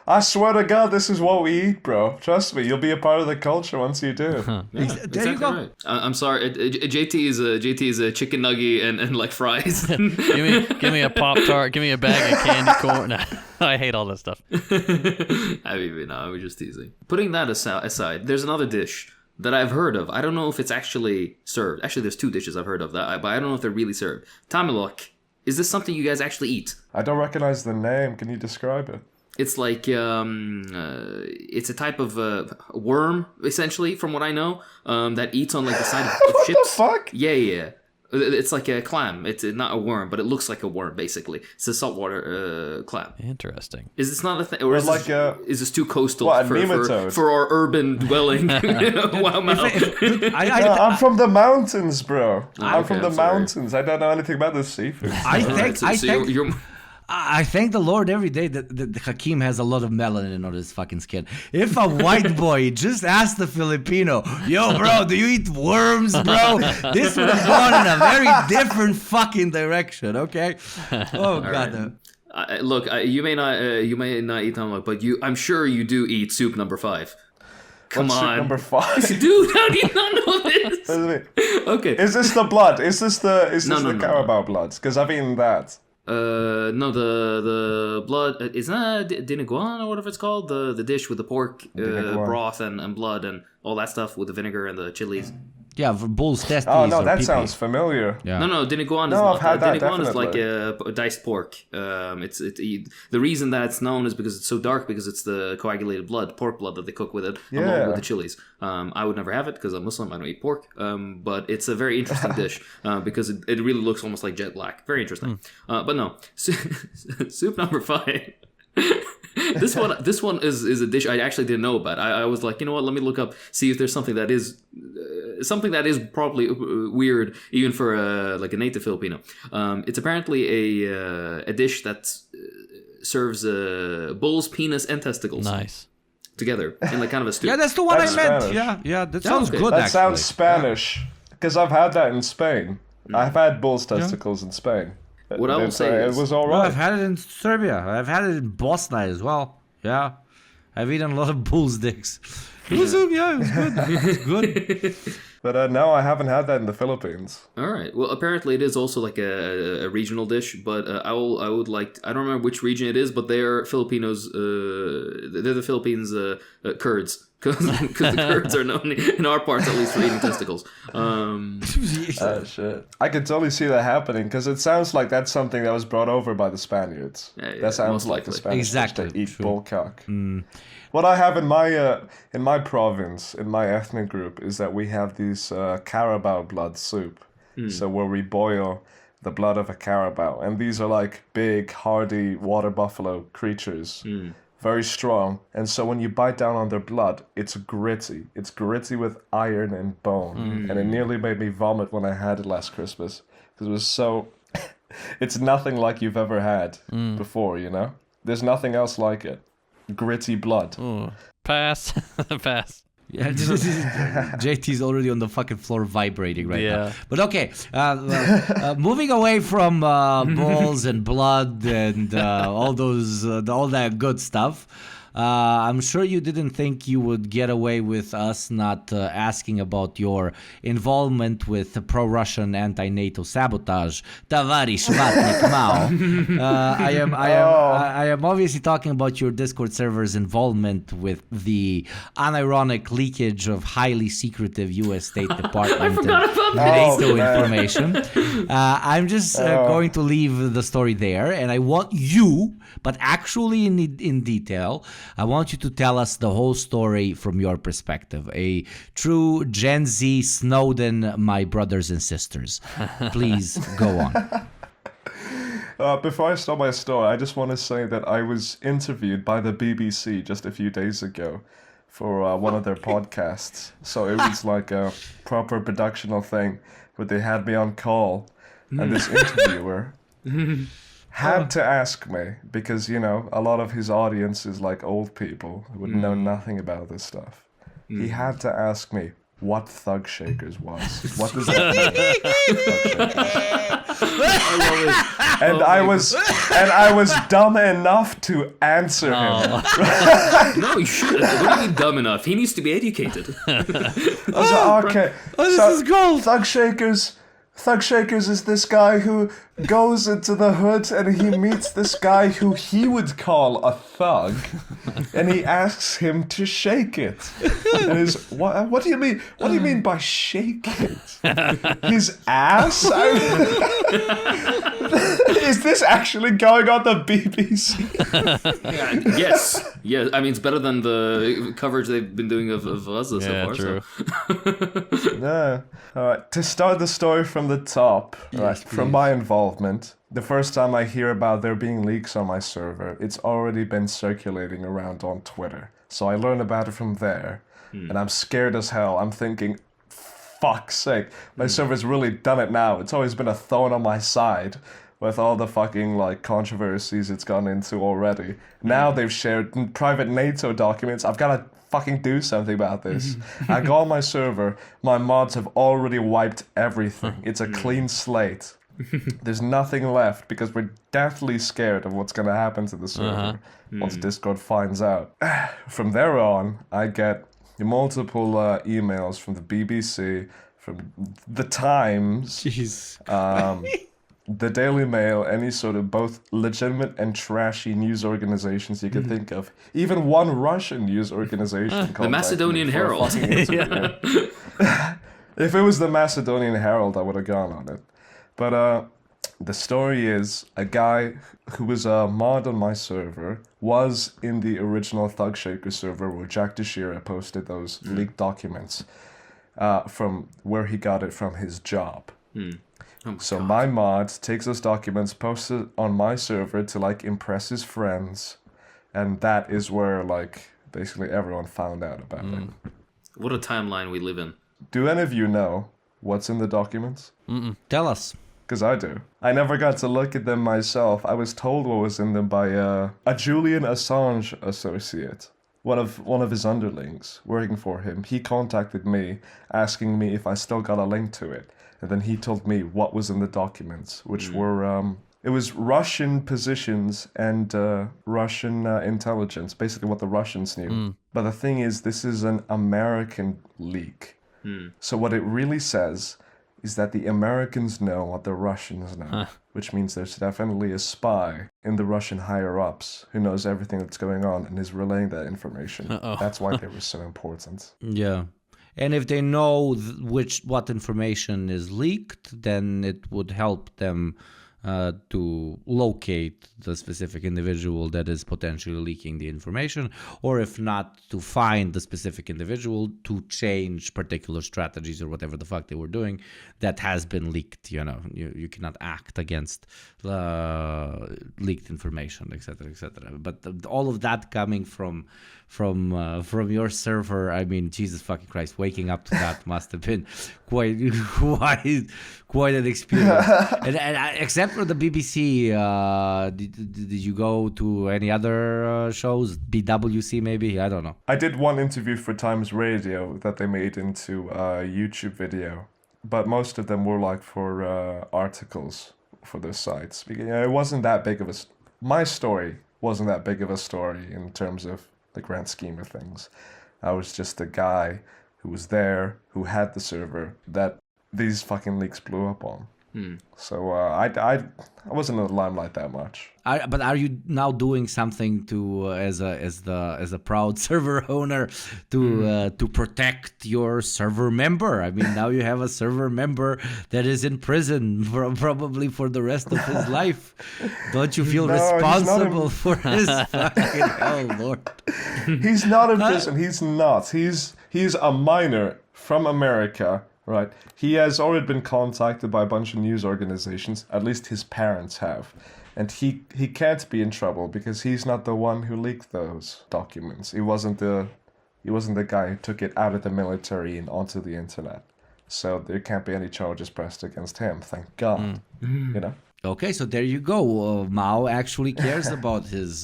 B: I swear to God, this is what we eat, bro. Trust me, you'll be a part of the culture once you do.
D: There you go.
A: Right. I'm sorry, JT is a chicken nugget and like fries.
C: give me a Pop-Tart. Give me a bag of candy corn. I hate all this stuff.
A: I mean, no, I was just teasing. Putting that aside, there's another dish that I've heard of. I don't know if it's actually served. Actually, there's two dishes I've heard of, but I don't know if they're really served. Tamilok, is this something you guys actually eat?
B: I don't recognize the name. Can you describe it?
A: It's like it's a type of worm, essentially, from what I know, that eats on like the side of ships.
B: What the fuck?
A: Yeah. It's like a clam. It's not a worm, but it looks like a worm, basically. It's a saltwater clam.
C: Interesting.
A: Is this not a thing? Or is this too coastal
B: what, a
A: for our urban dwelling? Wow,
B: I'm from the mountains, bro. I'm from the
A: sorry.
B: mountains. I don't know anything about the seafood.
D: I thank the Lord every day that Hakeem has a lot of melanin on his fucking skin. If a white boy just asked the Filipino, yo, bro, do you eat worms, bro? This would have gone in a very different fucking direction, okay? Oh, God.
A: Right. Look, you may not eat tamilok, but I'm sure you do eat soup number 5. Come
B: What's
A: on,
B: soup number 5?
A: Dude, how do you not know this? Okay.
B: Is this the blood? Is this the
A: No.
B: carabao blood? Because I've eaten that.
A: No, the blood is not dineguan or whatever it's called. The dish with the pork broth and blood and all that stuff with the vinegar and the chilies.
D: Yeah, for bull's testes.
B: Oh no,
D: or
B: that
D: pee-pee.
B: sounds familiar.
D: Yeah.
A: No, dineguan is
B: No,
A: not.
B: I've had that,
A: Dineguan is
B: definitely.
A: like a diced pork. The reason that it's known is because it's so dark because it's the coagulated pork blood that they cook with it along with the chilies. I would never have it because I'm Muslim. I don't eat pork. But it's a very interesting dish because it really looks almost like jet black. Very interesting. But no, soup number 5. This one is a dish I actually didn't know about. I was like, you know what? Let me look up, see if there's something that is probably weird even for like a native Filipino. It's apparently a dish that serves bull's penis and testicles.
C: Nice.
A: Together in like kind of a stew.
D: Yeah, that's the one
B: That's
D: I meant.
B: Spanish.
D: Yeah, that sounds
A: okay.
D: good,
B: That
D: actually.
B: sounds Spanish. Because I've had that in Spain. I've had bull's testicles in Spain.
A: What I will say
B: it
A: is-
B: was all
D: Well,
B: right.
D: I've had it in Serbia. I've had it in Bosnia as well. Yeah. I've eaten a lot of bull's dicks. It was good. It was good.
B: But no, I haven't had that in the Philippines.
A: All right. Well, apparently it is also like a regional dish, but I don't remember which region it is, but they're Filipinos. They're the Philippines Kurds. Because the Kurds are known in our parts at least for eating testicles.
B: Shit. I could totally see that happening because it sounds like that's something that was brought over by the Spaniards.
A: Yeah,
B: that sounds
A: most
B: like the
A: likely.
B: Spanish
D: Exactly,
B: to eat
D: true.
B: bull cock. What I have in my province, in my ethnic group, is that we have these carabao blood soup. So where we boil the blood of a carabao, and these are like big, hardy water buffalo creatures. Very strong, and so when you bite down on their blood, it's gritty. It's gritty with iron and bone, and it nearly made me vomit when I had it last Christmas because it was so. It's nothing like you've ever had before, you know. There's nothing else like it. Gritty blood.
C: Ooh. Pass. Pass.
D: Yeah, JT's already on the fucking floor vibrating right now. But okay, moving away from balls and blood and all that good stuff. I'm sure you didn't think you would get away with us not asking about your involvement with the pro-Russian anti-NATO sabotage, Tavarish Vatnik Mao. I am obviously talking about your Discord server's involvement with the unironic leakage of highly secretive U.S. State Department NATO information. I'm just going to leave the story there, and I want you, but actually in detail, I want you to tell us the whole story from your perspective. A true Gen Z Snowden, my brothers and sisters. Please go on.
B: Before I start my story, I just want to say that I was interviewed by the BBC just a few days ago for one of their podcasts. So it was like a proper productional thing where they had me on call, and this interviewer had to ask me, because, you know, a lot of his audience is like old people who would know nothing about this stuff. He had to ask me what Thug Shakers was. What does that mean? And I was dumb enough to answer him.
A: No, you shouldn't. What do you mean dumb enough? He needs to be educated.
B: Okay.
D: This is gold.
B: Thug Shakers is this guy who goes into the hood and he meets this guy who he would call a thug, and he asks him to shake it. And what do you mean? What do you mean by shake it? His ass? Is this actually going on the BBC?
A: Yes. I mean, it's better than the coverage they've been doing of us so far.
C: True.
B: So. Yeah. All right. To start the story from the top, from my involvement, the first time I hear about there being leaks on my server, it's already been circulating around on Twitter. So I learn about it from there, and I'm scared as hell. I'm thinking, fuck's sake, my server's really done it now. It's always been a thorn on my side with all the fucking like controversies it's gone into already. Now they've shared private NATO documents. I've got to fucking do something about this. I go on my server, my mods have already wiped everything. It's a clean slate. There's nothing left because we're deathly scared of what's going to happen to the server once Discord finds out. From there on, I get multiple emails from the BBC, from the Times, the Daily Mail, any sort of both legitimate and trashy news organizations you could think of. Even one Russian news organization called
A: the Macedonian Herald.
B: If it was the Macedonian Herald, I would have gone on it. But the story is a guy who was a mod on my server was in the original Thug Shaker server where Jack Teixeira posted those leaked documents from where he got it from his job. So my mod takes those documents, posts it on my server to like impress his friends, and that is where like basically everyone found out about it.
A: What a timeline we live in.
B: Do any of you know what's in the documents?
D: Tell us.
B: Because I do. I never got to look at them myself. I was told what was in them by a Julian Assange associate. One of his underlings working for him. He contacted me asking me if I still got a link to it. And then he told me what was in the documents, which were, it was Russian positions and Russian intelligence, basically what the Russians knew. But the thing is, this is an American leak. So what it really says is that the Americans know what the Russians know, which means there's definitely a spy in the Russian higher-ups who knows everything that's going on and is relaying that information. That's why they were so important.
D: Yeah. And if they know what information is leaked, then it would help them to locate the specific individual that is potentially leaking the information, or if not, to find the specific individual to change particular strategies or whatever the fuck they were doing that has been leaked. You know, you cannot act against leaked information, etc., etc. But all of that coming from your server, I mean, Jesus fucking Christ, waking up to that must have been quite an experience. And except for the BBC, did you go to any other shows? BWC maybe? I don't know.
B: I did one interview for Times Radio that they made into a YouTube video, but most of them were like for articles for their sites. It wasn't that big of a... My story wasn't that big of a story in terms of the grand scheme of things. I was just a guy who was there, who had the server that these fucking leaks blew up on. So I wasn't in the limelight that much.
D: But are you now doing something to as a proud server owner to protect your server member? I mean, now you have a server member that is in prison probably for the rest of his life. Don't you feel responsible for his fucking oh Lord?
B: He's not in prison. He's not. He's a minor from America. Right. He has already been contacted by a bunch of news organizations, at least his parents have. And he can't be in trouble because he's not the one who leaked those documents. He wasn't the guy who took it out of the military and onto the internet. So there can't be any charges pressed against him, thank God. You know?
D: Okay, so there you go. Mao actually cares about his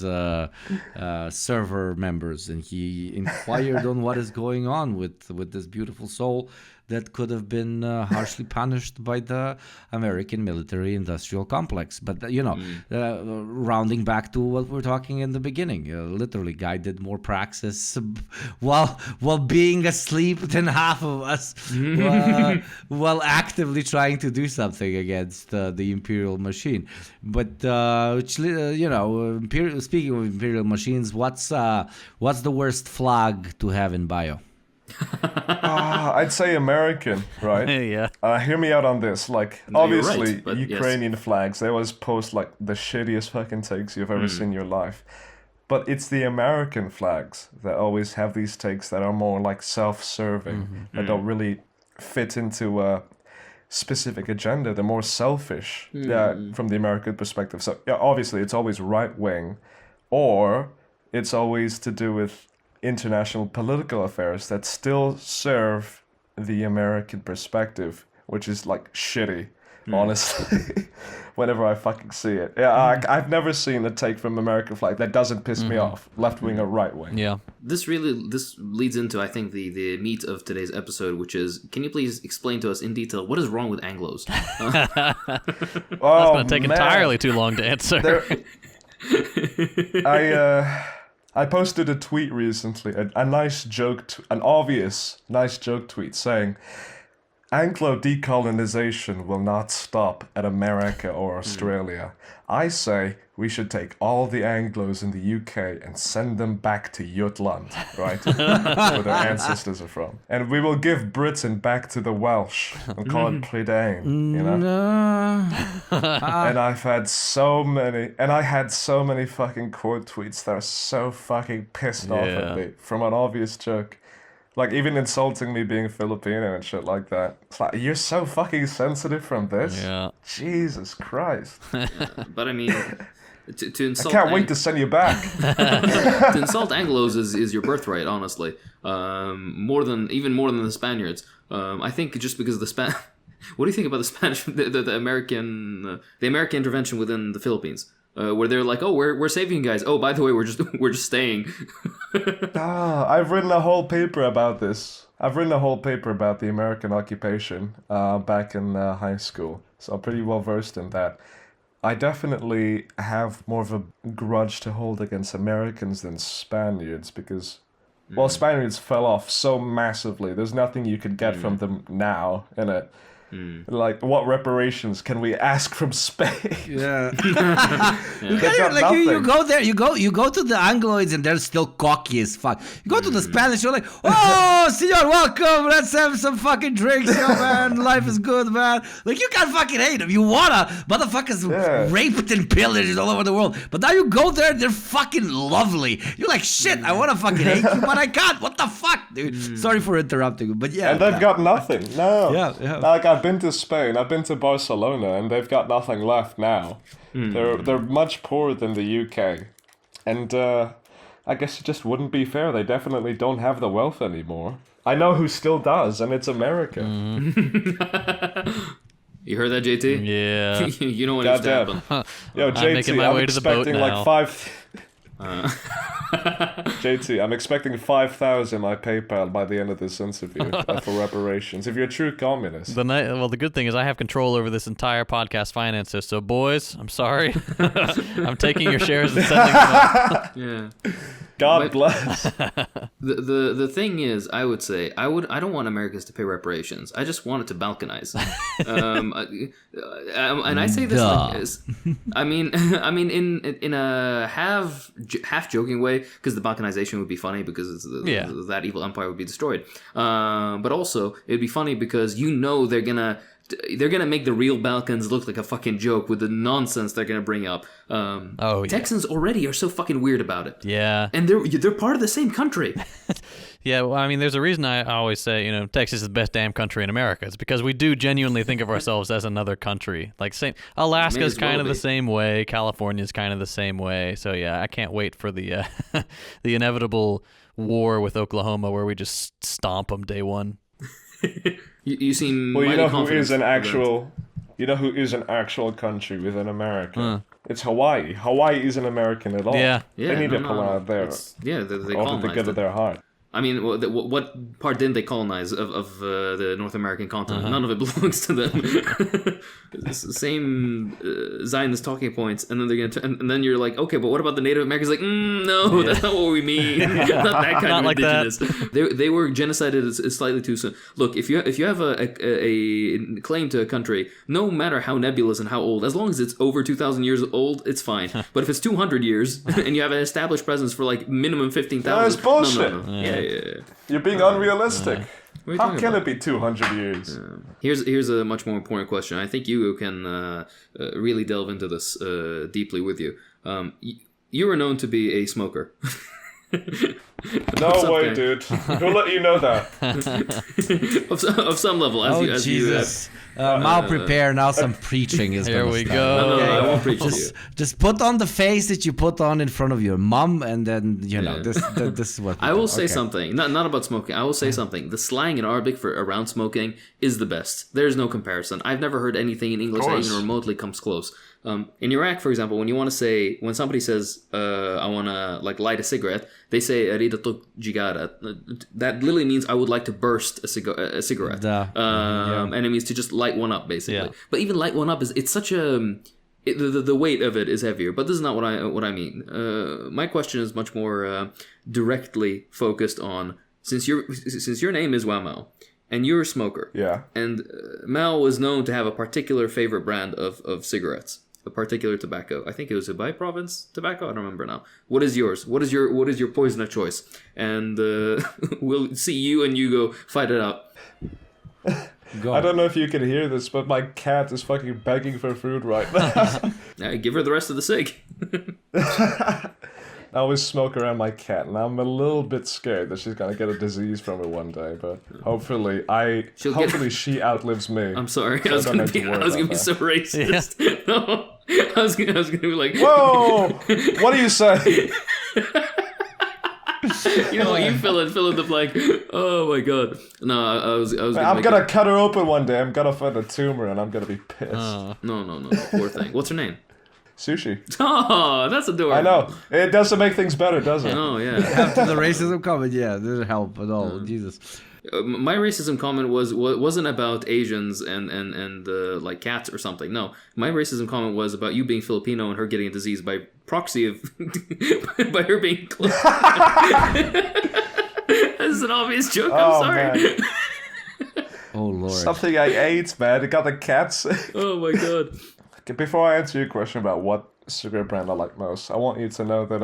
D: server members, and he inquired on what is going on with this beautiful soul that could have been harshly punished by the American military-industrial complex. But, rounding back to what we were talking in the beginning, literally, guy did more praxis while being asleep than half of us, while actively trying to do something against the imperial machine. But, speaking of imperial machines, what's the worst flag to have in bio?
B: I'd say American, right?
C: Yeah.
B: Hear me out on this. Like,
A: No, you're
B: obviously,
A: right, but
B: Ukrainian flags, they always post, like, the shittiest fucking takes you've ever seen in your life. But it's the American flags that always have these takes that are more, like, self-serving, that don't really fit into a specific agenda. They're more selfish from the American perspective. So, yeah, obviously, it's always right-wing, or it's always to do with international political affairs that still serve the American perspective, which is like shitty, honestly, whenever I fucking see it. Yeah, I've never seen a take from American flag that doesn't piss me off, left wing or right wing.
C: Yeah.
A: This leads into, I think, the meat of today's episode, which is, can you please explain to us in detail what is wrong with Anglos?
C: That's going to take entirely too long to answer.
B: I posted a tweet recently, a nice joke, an obvious nice joke tweet saying, Anglo decolonization will not stop at America or Australia. I say we should take all the Anglos in the UK and send them back to Jutland, right? Where their ancestors are from. And we will give Britain back to the Welsh and call it Prydain, you know? And I had so many fucking quote tweets that are so fucking pissed off at me from an obvious joke. Like, even insulting me being Filipino and shit like that. It's like, you're so fucking sensitive from this?
C: Yeah.
B: Jesus Christ.
A: But I mean, to insult...
B: I can't wait to send you back.
A: To insult Anglos is your birthright, honestly. Even more than the Spaniards. I think just because the what do you think about the Spanish, the American intervention within the Philippines? Where they're like, oh, we're saving you guys. Oh, by the way, we're just staying.
B: I've written a whole paper about this. I've written a whole paper about the American occupation back in high school, so I'm pretty well versed in that. I definitely have more of a grudge to hold against Americans than Spaniards because, well, Spaniards fell off so massively. There's nothing you could get from them now, innit? Like, what reparations can we ask from Spain?
D: Yeah. You go there, you go to the Angloids and they're still cocky as fuck. You go to the Spanish, you're like, oh, senor, welcome, let's have some fucking drinks, yo, man, life is good, man. Like, you can't fucking hate them. You wanna, motherfuckers raped and pillaged all over the world. But now you go there, they're fucking lovely. You're like, shit, I wanna fucking hate you, but I can't. What the fuck, dude? Sorry for interrupting you, but yeah.
B: And they've got nothing, no.
D: Yeah.
B: Like, I've been to Spain, I've been to Barcelona, and they've got nothing left now. They're much poorer than the UK. And I guess it just wouldn't be fair. They definitely don't have the wealth anymore. I know who still does, and it's America.
A: You heard that, JT?
C: Yeah.
A: You know what needs to
B: Goddamn.
A: happen.
B: Yo,
C: I'm
B: JT,
C: making my
B: I'm
C: way to the boat
B: expecting
C: now.
B: like 5... JT, I'm expecting 5,000 my PayPal by the end of this interview for reparations. If you're a true communist.
C: The good thing is I have control over this entire podcast finances. So, boys, I'm sorry. I'm taking your shares and sending them up.
A: Yeah.
B: God bless.
A: The thing is, I would say I don't want Americans to pay reparations. I just want it to Balkanize. And I say this I mean in a half joking way, because the Balkanization would be funny because that evil empire would be destroyed. But also it'd be funny because they're gonna make the real Balkans look like a fucking joke with the nonsense they're gonna bring up. Texans already are so fucking weird about it.
C: Yeah.
A: And they're part of the same country.
C: Yeah, well, I mean, there's a reason I always say, Texas is the best damn country in America. It's because we do genuinely think of ourselves as another country. Like, Alaska's kind of the same way. California's kind of the same way. So, yeah, I can't wait for the the inevitable war with Oklahoma where we just stomp them day one.
A: You seem
B: well,
A: who is an
B: actual country within America? It's Hawaii. Hawaii isn't American at all.
C: Yeah.
B: They need to pull out there.
A: They
B: all to the good of their heart.
A: I mean, what part didn't they colonize of the North American continent? None of it belongs to them. It's the same Zionist talking points, and then they're gonna, and then you're like, okay, but what about the Native Americans? Like, no, that's not what we mean. Not that kind of
C: like
A: indigenous. They were genocided is slightly too soon. Look, if you have a claim to a country, no matter how nebulous and how old, as long as it's over 2,000 years old, it's fine. But if it's 200 years and you have an established presence for like minimum 15,000,
B: that's bullshit.
A: No. Yeah.
B: You're being unrealistic. How can
A: about?
B: it be 200 years?
A: Here's a much more important question. I think you can really delve into this deeply with you. You were known to be a smoker.
B: No way, dude. Who let you know that?
A: of some level, as
D: Jesus. Mal, prepare now. Some preaching is
C: Here
D: gonna
C: we
D: start.
C: go.
A: No, I won't preach to you.
D: Just put on the face that you put on in front of your mom, and then this is what
A: I will say something. Not about smoking. I will say something. The slang in Arabic for around smoking is the best. There's no comparison. I've never heard anything in English that even remotely comes close. In Iraq, for example, when somebody says, I want to light a cigarette, they say "Aridatuk jigara." That literally means I would like to burst a cigarette. And it means to just light one up, basically.
C: Yeah.
A: But even light one up it's such a the weight of it is heavier. But this is not what I mean. My question is much more directly focused on since your name is Wamao. And you're a smoker.
B: Yeah.
A: And Mal was known to have a particular favorite brand of cigarettes, a particular tobacco. I think it was Hubei province tobacco. I don't remember now. What is yours? What is your poison of choice? And we'll see you and Hugo fight it out.
B: I don't know if you can hear this, but my cat is fucking begging for food right now.
A: Give her the rest of the cig.
B: I always smoke around my cat, and I'm a little bit scared that she's gonna get a disease from it one day. But hopefully, she outlives me.
A: I'm sorry, I was gonna be so racist. Yeah. No, I was gonna be like,
B: whoa! What do you say?
A: You know what? You fill in the blank. Oh my god! No, I was.
B: I'm gonna cut her open one day. I'm gonna find a tumor, and I'm gonna be pissed.
A: No, poor thing. What's her name?
B: Sushi.
A: Oh, that's adorable.
B: I know. It doesn't make things better, does it?
A: Oh, yeah.
D: After the racism comment, didn't help at all. Jesus.
A: My racism comment wasn't about Asians and like cats or something. No, my racism comment was about you being Filipino and her getting a disease by proxy of by her being close. This is an obvious joke. I'm sorry.
B: Man.
D: Oh Lord.
B: Something I ate, man. It got the cat sick.
A: Oh my god.
B: Before I answer your question about what cigarette brand I like most, I want you to know that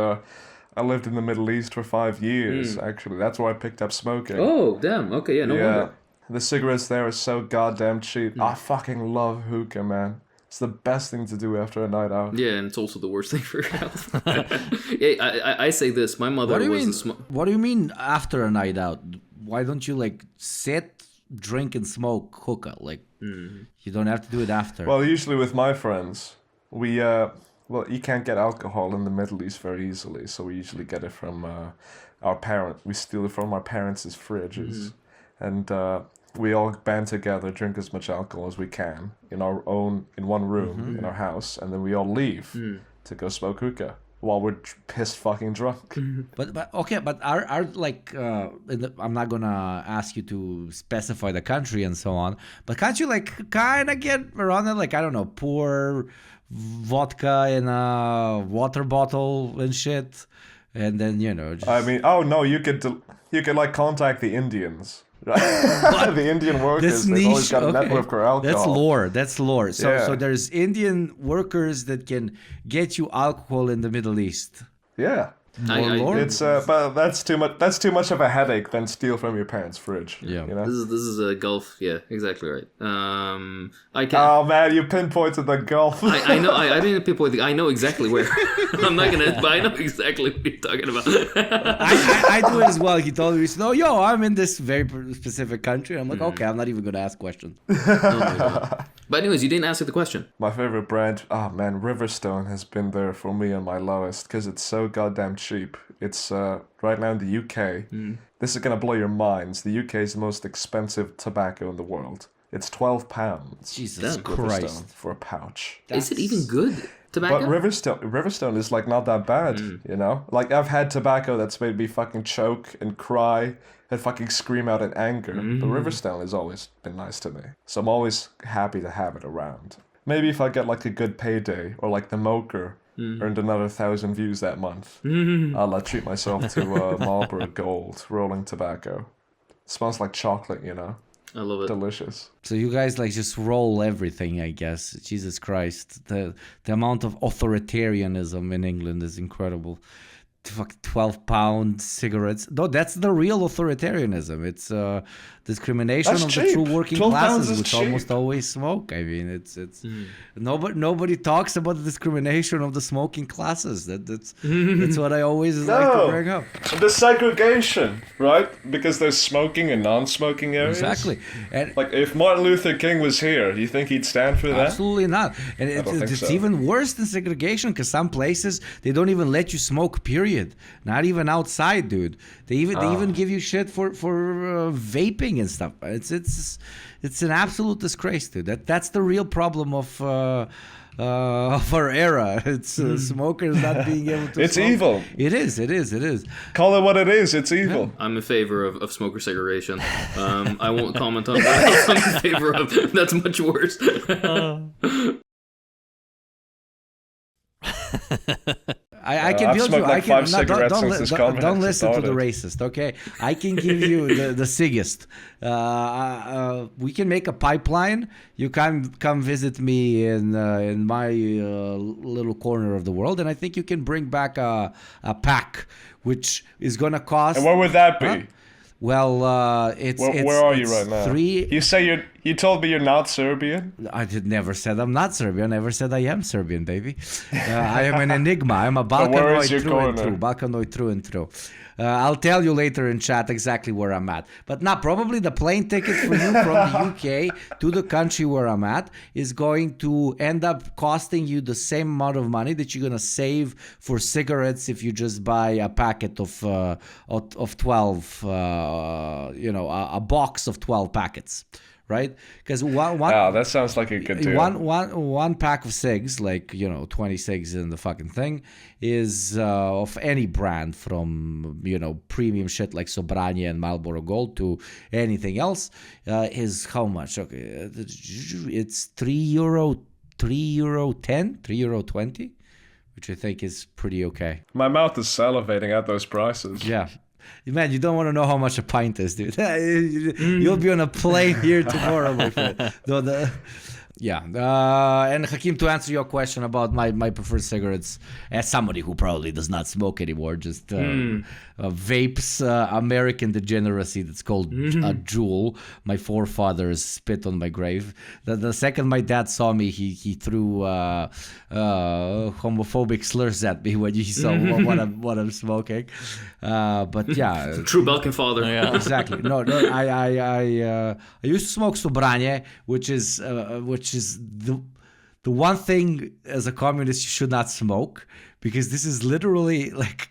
B: I lived in the Middle East for 5 years, actually. That's where I picked up smoking.
A: Oh, damn. Okay, no wonder.
B: The cigarettes there are so goddamn cheap. I fucking love hookah, man. It's the best thing to do after a night out.
A: Yeah, and it's also the worst thing for your health. I say this. My mother
D: What do you mean after a night out? Why don't you sit, drink, and smoke hookah? You don't have to do it after.
B: Well, usually with my friends, we you can't get alcohol in the Middle East very easily, so we usually get it from our parents. We steal it from our parents' fridges, and we all band together, drink as much alcohol as we can in one room in our house, and then we all leave to go smoke hookah while we're pissed fucking drunk.
D: But okay, but are like I'm not gonna ask you to specify the country and so on, but can't you like kind of get around it? Like, I don't know, pour vodka in a water bottle and shit, and then just...
B: I mean, oh no, you could like contact the Indians. Right? The Indian workers, they've always got a network for alcohol.
D: That's lore. So there's Indian workers that can get you alcohol in the Middle East.
B: Yeah. It's but that's too much of a headache than steal from your parents' fridge.
D: Yeah.
A: This is a Gulf. Yeah, exactly right. I can.
B: Oh man, you pinpointed the Gulf.
A: I know. I didn't pinpoint. I know exactly where. I'm not gonna. But I know exactly what you're talking about.
D: I do it as well. He told me, "No, I'm in this very specific country." I'm like, okay, I'm not even gonna ask questions.
A: But anyways, you didn't answer the question.
B: My favorite brand, Riverstone has been there for me on my lowest because it's so goddamn cheap. It's right now in the UK. This is gonna blow your minds. The UK is the most expensive tobacco in the world. It's £12.
D: Jesus Christ
B: for a pouch.
A: Is it even good tobacco?
B: But Riverstone is like not that bad, you know? Like I've had tobacco that's made me fucking choke and cry and fucking scream out in anger. But Riverstone has always been nice to me. So I'm always happy to have it around. Maybe if I get like a good payday or like the Moker earned another 1,000 views that month, I'll treat myself to Marlboro Gold rolling tobacco. It smells like chocolate, you know?
A: I love it.
B: Delicious.
D: So you guys like just roll everything, I guess. Jesus Christ. The amount of authoritarianism in England is incredible. 12-pound cigarettes. No, that's the real authoritarianism. It's discrimination
B: That's
D: of
B: cheap.
D: the true working
B: 12
D: classes,
B: pounds is
D: which
B: cheap.
D: almost always smoke. I mean, it's nobody talks about the discrimination of the smoking classes. That's what I always like to bring up.
B: The segregation, right? Because there's smoking and non-smoking areas.
D: Exactly. And
B: Like if Martin Luther King was here, do you think he'd stand for that?
D: absolutely not. And
B: don't think
D: it's
B: so.
D: even worse than segregation because some places they don't even let you smoke. Period. Not even outside, dude. They even give you shit for vaping and stuff. It's an absolute disgrace, dude. That's the real problem of our era. It's smokers not being able to.
B: It's
D: smoke.
B: evil.
D: It is.
B: Call it what it is. It's evil.
A: I'm in favor of smoker segregation. I won't comment on what else I'm in favor of. That's much worse.
D: I can
B: I've
D: build
B: smoked
D: you.
B: like
D: I can
B: 5 cigarettes
D: don't,
B: since this
D: don't
B: conversation
D: listen to the
B: started.
D: racist. Okay, I can give you the siggest. We can make a pipeline. You can come visit me in my little corner of the world, and I think you can bring back a pack, which is gonna cost.
B: And where would that be?
D: Huh? Well, it's
B: Where are you
D: it's
B: right now?
D: 3.
B: You say you told me you're not Serbian?
D: I never said I'm not Serbian. I never said I am Serbian, baby. I am an enigma. I'm a
B: where is your
D: Balkanoid through and
B: corner?
D: through. Balkanoid through and through. I'll tell you later in chat exactly where I'm at. But now, probably the plane ticket for you from the UK to the country where I'm at is going to end up costing you the same amount of money that you're gonna save for cigarettes if you just buy a packet of 12, a box of 12 packets. Right? Because
B: that sounds like a good deal.
D: One pack of cigs, like 20 cigs in the fucking thing, is of any brand from premium shit like Sobranie and Marlboro Gold to anything else, is how much? Okay, it's €3, €3.20, which I think is pretty okay.
B: My mouth is salivating at those prices.
D: Yeah. Man, you don't want to know how much a pint is, dude. You'll be on a plane here tomorrow, my friend. And Hakeem, to answer your question about my preferred cigarettes, as somebody who probably does not smoke anymore, just vapes American Degeneracy that's called a Juul. My forefathers spit on my grave. The second my dad saw me, he threw homophobic slurs at me when he saw what I'm smoking. But yeah,
A: True Balkan father.
C: Yeah.
D: exactly. No, I used to smoke Sobranie, which is the one thing as a communist you should not smoke because this is literally like,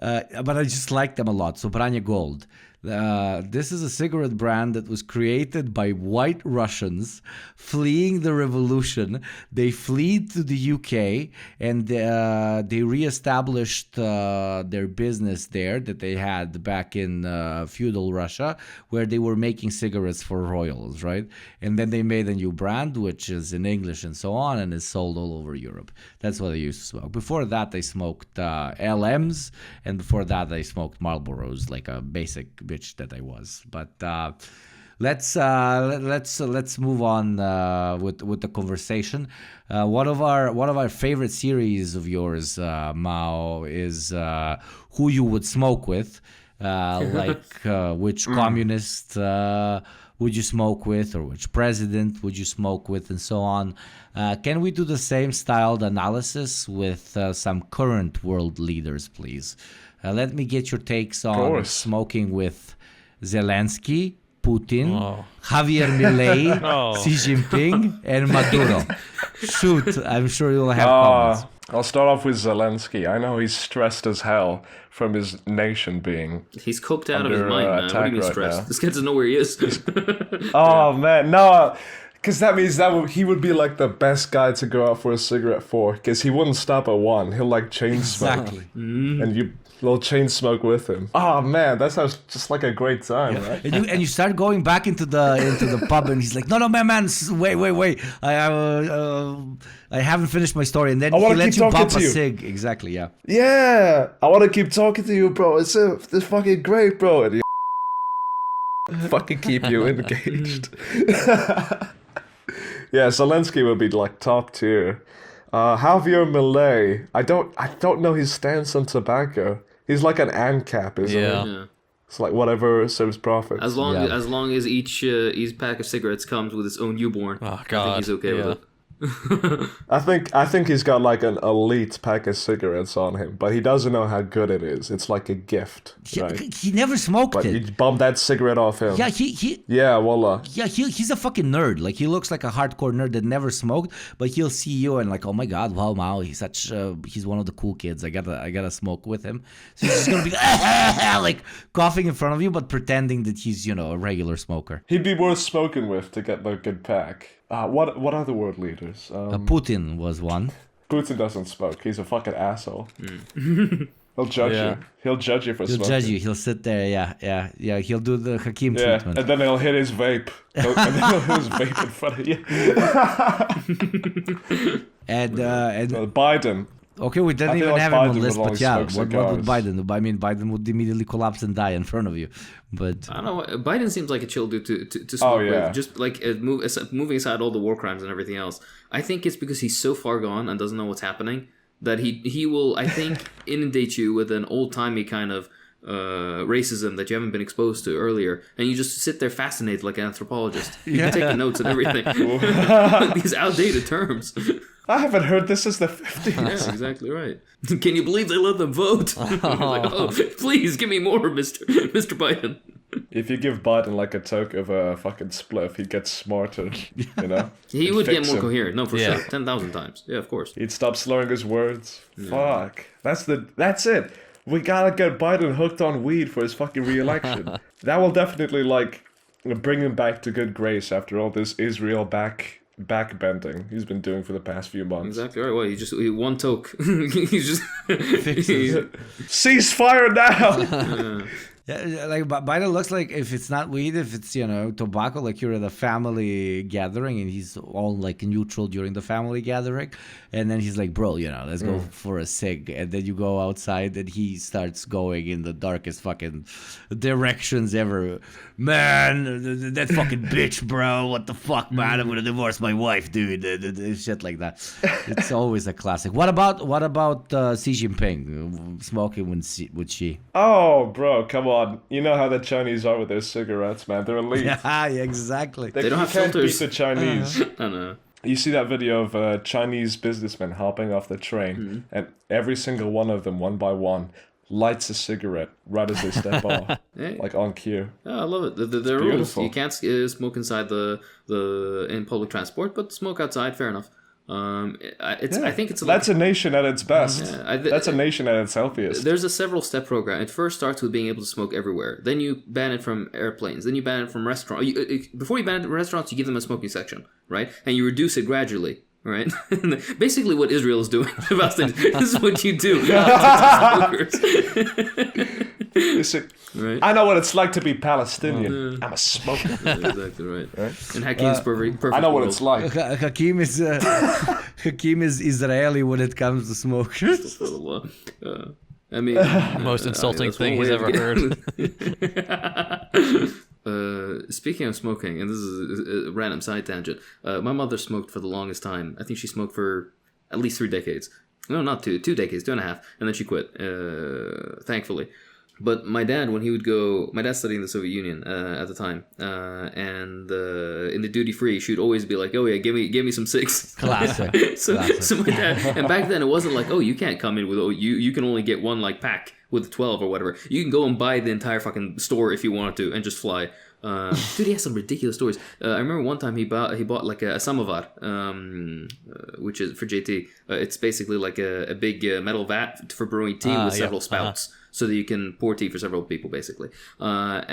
D: but I just like them a lot. So Branje Gold. This is a cigarette brand that was created by white Russians fleeing the revolution. They fled to the UK and they reestablished their business there that they had back in feudal Russia, where they were making cigarettes for royals, right? And then they made a new brand, which is in English and so on, and is sold all over Europe. That's what they used to smoke. Before that, they smoked LMs, and before that, they smoked Marlboros, like a basic bitch that I was. But let's move on with the conversation. One of our favorite series of yours, Mao, is who you would smoke with, which communist would you smoke with, or which president would you smoke with, and so on. Can we do the same styled analysis with some current world leaders, please? Let me get your takes on smoking with Zelensky, Putin, Javier Milei, Xi Jinping, and Maduro. Shoot, I'm sure you'll have comments.
B: I'll start off with Zelensky. I know he's stressed as hell from his nation being
A: He's coked out of his mind, man. What do you mean stressed?
B: Now.
A: This kid doesn't know where he is.
B: Man, no. Because that means he would be like the best guy to go out for a cigarette for, because he wouldn't stop at one. He'll like chain smoke.
D: Exactly.
B: And you'll chain smoke with him. Oh man, that sounds just like a great time, right?
D: And you start going back into the pub, and he's like, no, man, wait. I haven't finished my story, and then he lets you pop a cig. Exactly, yeah.
B: Yeah, I want to keep talking to you, bro. It's fucking great, bro. And fucking keep you engaged. Yeah, Zelensky would be like top tier. Javier Milei, I don't know his stance on tobacco. He's like an ANCAP, isn't he?
A: Yeah.
B: It's like whatever serves profit.
A: As long as each pack of cigarettes comes with its own newborn, I think he's okay with it.
B: I think he's got like an elite pack of cigarettes on him, but he doesn't know how good it is. It's like a gift, right?
D: He never smoked
B: but
D: it.
B: you bump that cigarette off him.
D: Yeah,
B: voila.
D: Yeah, he's a fucking nerd. Like, he looks like a hardcore nerd that never smoked, but he'll see you and like, oh my god, wow, Mao, he's one of the cool kids. I gotta smoke with him. So he's just gonna be like coughing in front of you, but pretending that he's a regular smoker.
B: He'd be worth smoking with to get the good pack. What other world leaders?
D: Putin was one.
B: Putin doesn't smoke. He's a fucking asshole. He'll judge you. He'll judge you for smoking.
D: He'll judge you. He'll sit there. Yeah. He'll do the Hakim treatment.
B: And then he'll hit his vape. And then he'll hit his vape in front of you. and Biden.
D: Okay, we didn't even have him on the list, but yeah, what would Biden do? I mean, Biden would immediately collapse and die in front of you. But
A: I don't know. Biden seems like a chill dude to smoke with. Just like moving aside all the war crimes and everything else. I think it's because he's so far gone and doesn't know what's happening that he will, I think, inundate you with an old-timey kind of racism that you haven't been exposed to earlier, and you just sit there fascinated like an anthropologist. You're taking notes and everything. These outdated terms.
B: I haven't heard this since the 50s.
A: Yeah, exactly right. Can you believe they let them vote? Like, please give me more, Mr. Biden.
B: If you give Biden like a toke of a fucking spliff, he gets smarter,
A: He would get more coherent. No, for sure. 10,000 times. Yeah, of course.
B: He'd stop slurring his words. Yeah. Fuck. That's it. We gotta get Biden hooked on weed for his fucking re-election. That will definitely bring him back to good grace after all this Israel backbending he's been doing for the past few months.
A: Exactly right. Well, he one toke. He's just
B: ceasefire now.
D: Yeah, like Biden looks like, if it's not weed, if it's tobacco, like you're at a family gathering and he's all like neutral during the family gathering, and then he's like, bro, let's go for a cig, and then you go outside and he starts going in the darkest fucking directions ever. Man, that fucking bitch, bro, what the fuck, man, I'm gonna divorce my wife, dude. Shit like that. It's always a classic. What about Xi Jinping smoking with Xi?
B: Oh, bro, come on. You know how the Chinese are with their cigarettes, man. They're elite.
D: Yeah, exactly.
A: They don't have filters.
B: Beat the Chinese.
A: I know.
B: You see that video of a Chinese businessman hopping off the train, and every single one of them, one by one, lights a cigarette right as they step off, like on cue.
A: Yeah, I love it. The rules. You can't smoke inside in public transport, but smoke outside. Fair enough. I think it's
B: that's a nation at its best.
A: Yeah,
B: that's a nation at its healthiest.
A: There's a several step program. It first starts with being able to smoke everywhere. Then you ban it from airplanes. Then you ban it from restaurants. Before you ban it from restaurants, you give them a smoking section, right? And you reduce it gradually. Right, basically what Israel is doing about things. This is what you do to smokers. Right?
B: I know what it's like to be Palestinian. I'm a smoker.
A: Yeah, exactly right. And Hakim's perfect.
B: I know what
A: world.
B: it's like.
D: Hakim is Israeli when it comes to smokers.
A: I mean,
C: most insulting thing he's ever heard.
A: Speaking of smoking, and this is a random side tangent, my mother smoked for the longest time. I think she smoked for at least 3 decades. No, not 2 decades, 2.5, and then she quit, thankfully. But my dad, when he would go, my dad studied in the Soviet Union at the time, and in the duty free, she would always be like, "Oh yeah, give me some cigs."
D: Classic.
A: So my dad, and back then it wasn't like, "Oh, you can't come in with you can only get one like pack with 12 or whatever." You can go and buy the entire fucking store if you wanted to and just fly. Dude, he has some ridiculous stories. I remember one time he bought like a samovar, which is for JT. It's basically like a big metal vat for brewing tea with several spouts. So that you can pour tea for several people, basically. It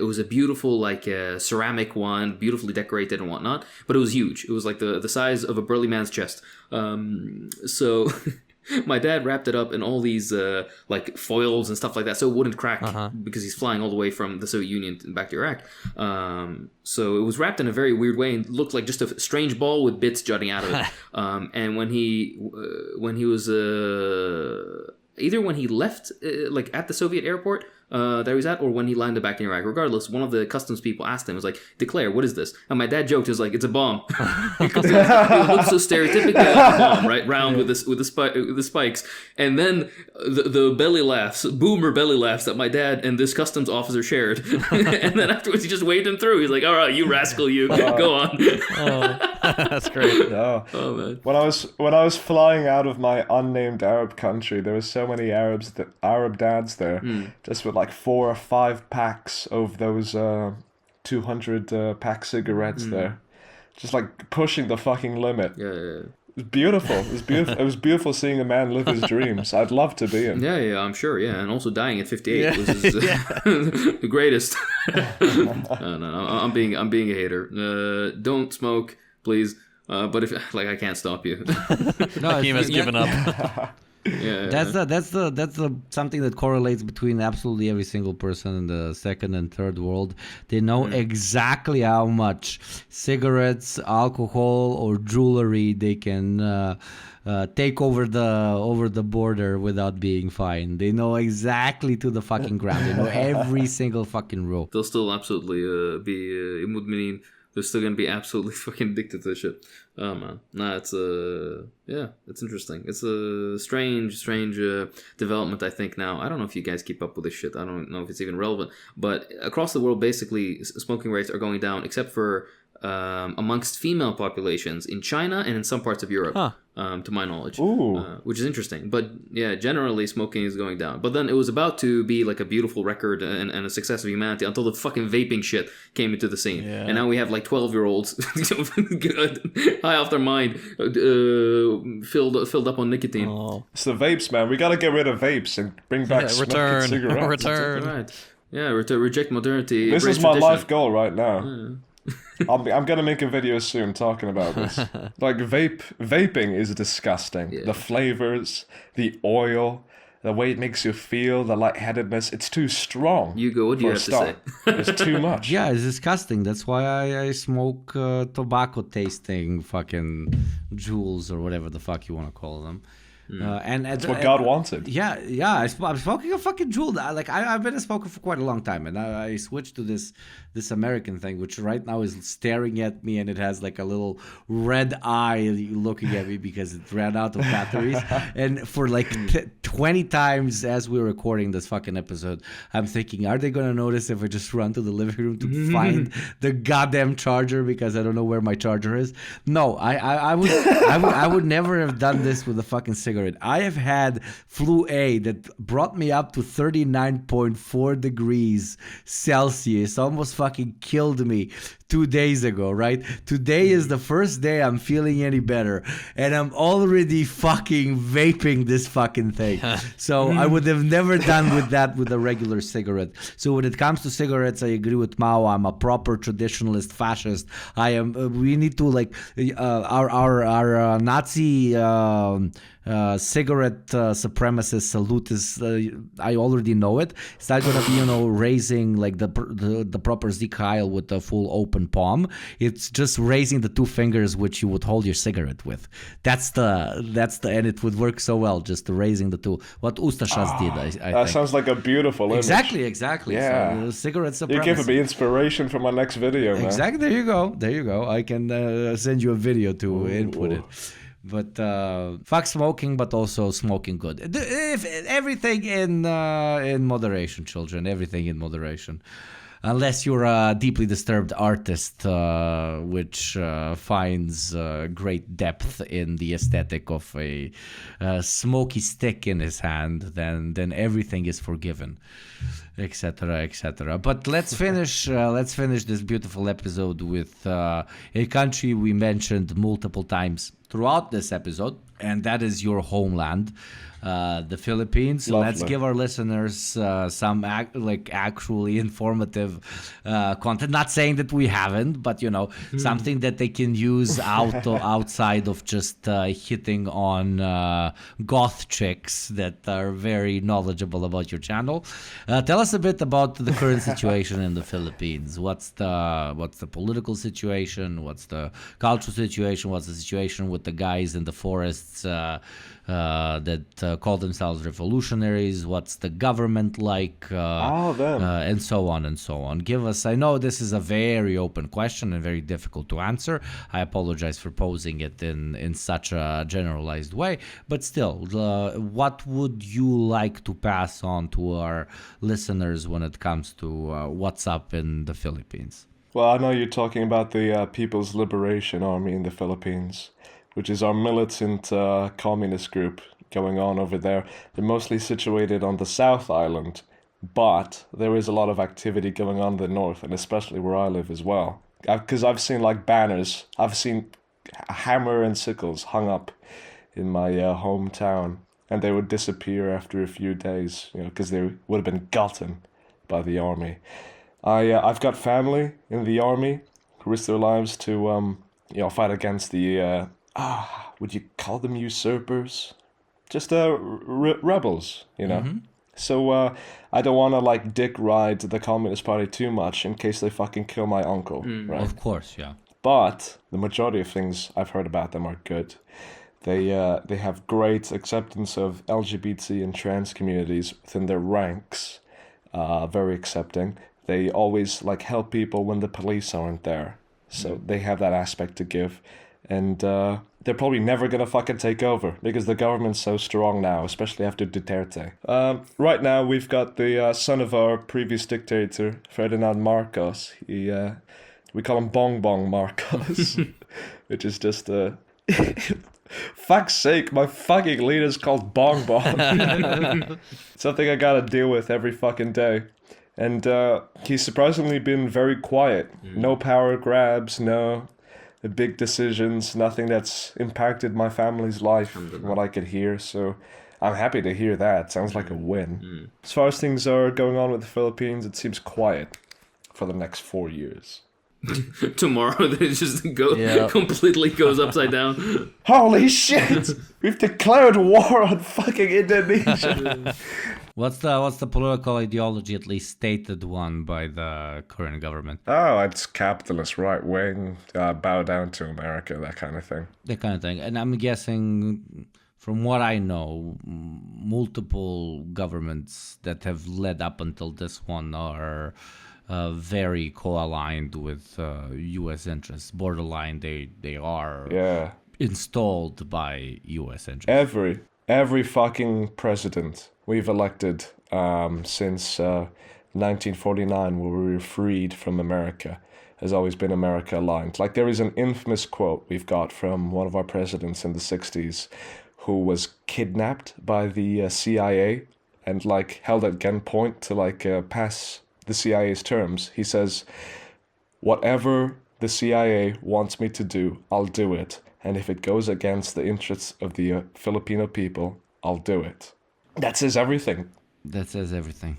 A: was a beautiful, like, ceramic one, beautifully decorated and whatnot. But it was huge. It was like the size of a burly man's chest. So my dad wrapped it up in all these, like, foils and stuff like that, so it wouldn't crack because he's flying all the way from the Soviet Union back to Iraq. So it was wrapped in a very weird way and looked like just a strange ball with bits jutting out of it. And when he was either when he left, like at the Soviet airport that he was at, or when he landed back in Iraq. Regardless, one of the customs people asked him, was like, "Declare, what is this?" And my dad joked, "It was like, it's a bomb." Because it looked so stereotypically like a bomb, right? Round with the spikes. And then the belly laughs, boomer belly laughs that my dad and this customs officer shared. And then afterwards he just waved him through. He's like, "All right, you rascal, you go on."
C: That's great.
B: No.
A: Oh man.
B: When I was flying out of my unnamed Arab country, there was so many Arab dads there, just with like 4 or 5 packs of those 200 pack cigarettes there, just like pushing the fucking limit.
A: Yeah.
B: It was beautiful. It was beautiful seeing a man live his dreams. I'd love to be him.
A: Yeah, I'm sure. Yeah, and also dying at 58 was the greatest. No, I'm being a hater. Don't smoke, please. But if I can't stop you.
C: Hakeem has given up.
A: Yeah.
D: That's the something that correlates between absolutely every single person in the second and third world. They know exactly how much cigarettes, alcohol, or jewelry they can take over the border without being fined. They know exactly to the fucking ground. They know every single fucking rule.
A: They'll still absolutely be mudminin. They're still gonna be absolutely fucking addicted to this shit. Oh man, nah, it's it's interesting. It's a strange development. I think now. I don't know if you guys keep up with this shit. I don't know if it's even relevant. But across the world, basically, smoking rates are going down, except for amongst female populations in China and in some parts of Europe. To my knowledge, which is interesting. But yeah, generally smoking is going down. But then it was about to be like a beautiful record and a success of humanity until the fucking vaping shit came into the scene. Yeah. And now we have like 12-year-olds high off their mind, filled up on nicotine.
C: Oh.
B: It's the vapes, man. We gotta get rid of vapes and bring back smoking cigarettes.
C: Return.
A: Right. Yeah, reject modernity.
B: This is my life goal right now.
A: Yeah.
B: I'm gonna make a video soon talking about this. Like vaping is disgusting.
A: Yeah.
B: The flavors, the oil, the way it makes you feel, the lightheadedness. It's too strong.
A: Hugo, what do you have to say?
B: It's too much.
D: Yeah, it's disgusting. That's why I smoke tobacco tasting fucking jewels or whatever the fuck you want to call them. And
B: that's what God wanted.
D: Yeah. I'm smoking a fucking jewel. I've been a smoker for quite a long time, and I switched to this American thing, which right now is staring at me, and it has like a little red eye looking at me because it ran out of batteries. And for like 20 times as we're recording this fucking episode, I'm thinking, are they gonna notice if I just run to the living room to find the goddamn charger because I don't know where my charger is? No, I would never have done this with a fucking cigarette. I have had flu A that brought me up to 39.4 degrees Celsius, almost fucking killed me 2 days ago, right? Today is the first day I'm feeling any better, and I'm already fucking vaping this fucking thing. So I would have never done with that with a regular cigarette. So when it comes to cigarettes, I agree with Mao. I'm a proper traditionalist fascist. I am. We need to like our Nazi. Cigarette supremacist salute is I already know it. It's not gonna be raising like the proper Sieg Heil with the full open palm. It's just raising the two fingers which you would hold your cigarette with. That's the and it would work so well, just raising the two. What Ustashas did, I
B: that
D: think.
B: sounds like a beautiful image.
D: Exactly.
B: Yeah.
D: So, cigarette supremacy.
B: You're giving me inspiration for my next video, man.
D: Exactly. There you go. I can send you a video to input it. But fuck smoking, but also smoking good. If everything in moderation, children. Everything in moderation, unless you're a deeply disturbed artist, which finds great depth in the aesthetic of a smoky stick in his hand. Then everything is forgiven, etc., etc. But let's finish this beautiful episode with a country we mentioned multiple times throughout this episode, and that is your homeland, the Philippines.
B: Lovely.
D: Let's give our listeners some actually informative content. Not saying that we haven't, but something that they can use outside of just hitting on goth chicks that are very knowledgeable about your channel. Tell us a bit about the current situation in the Philippines. What's the political situation? What's the cultural situation? What's the situation with the guys in the forests that call themselves revolutionaries? What's the government like? And so on and so on. Give us. I know this is a very open question and very difficult to answer. I apologize for posing it in such a generalized way, but still, what would you like to pass on to our listeners when it comes to what's up in the Philippines?
B: Well, I know you're talking about the People's Liberation Army in the Philippines, which is our militant communist group going on over there. They're mostly situated on the South Island, but there is a lot of activity going on in the north, and especially where I live as well. Because I've seen like banners, I've seen hammer and sickles hung up in my hometown, and they would disappear after a few days, because they would have been gotten by the army. I've got family in the army who risk their lives to fight against the would you call them usurpers? Just rebels,
D: Mm-hmm.
B: So I don't want to like dick ride the Communist Party too much in case they fucking kill my uncle, right?
D: Of course, yeah.
B: But the majority of things I've heard about them are good. They have great acceptance of LGBT and trans communities within their ranks. Very accepting. They always like help people when the police aren't there. So they have that aspect to give. And they're probably never going to fucking take over because the government's so strong now, especially after Duterte. Right now, we've got the son of our previous dictator, Ferdinand Marcos. We call him Bong Bong Marcos, which is just fuck's sake, my fucking leader's called Bong Bong. Something I gotta deal with every fucking day. And he's surprisingly been very quiet. No power grabs, no big decisions, nothing that's impacted my family's life from what I could hear. So I'm happy to hear that. Sounds like a win. As far as things are going on with the Philippines, it seems quiet for the next 4 years.
A: Tomorrow it just completely goes upside down.
B: Holy shit! We've declared war on fucking Indonesia.
D: What's the political ideology, at least stated one by the current government?
B: Oh, it's capitalist, right wing, bow down to America, that kind of thing.
D: That kind of thing. And I'm guessing, from what I know, multiple governments that have led up until this one are very co-aligned with U.S. interests. Borderline, they are installed by U.S. interests.
B: Every fucking president we've elected since 1949, where we were freed from America, has always been America aligned. Like, there is an infamous quote we've got from one of our presidents in the 60s who was kidnapped by the CIA and like held at gunpoint to pass the CIA's terms. He says, "Whatever the CIA wants me to do, I'll do it. And if it goes against the interests of the Filipino people, I'll do it. That says everything.
D: That says everything.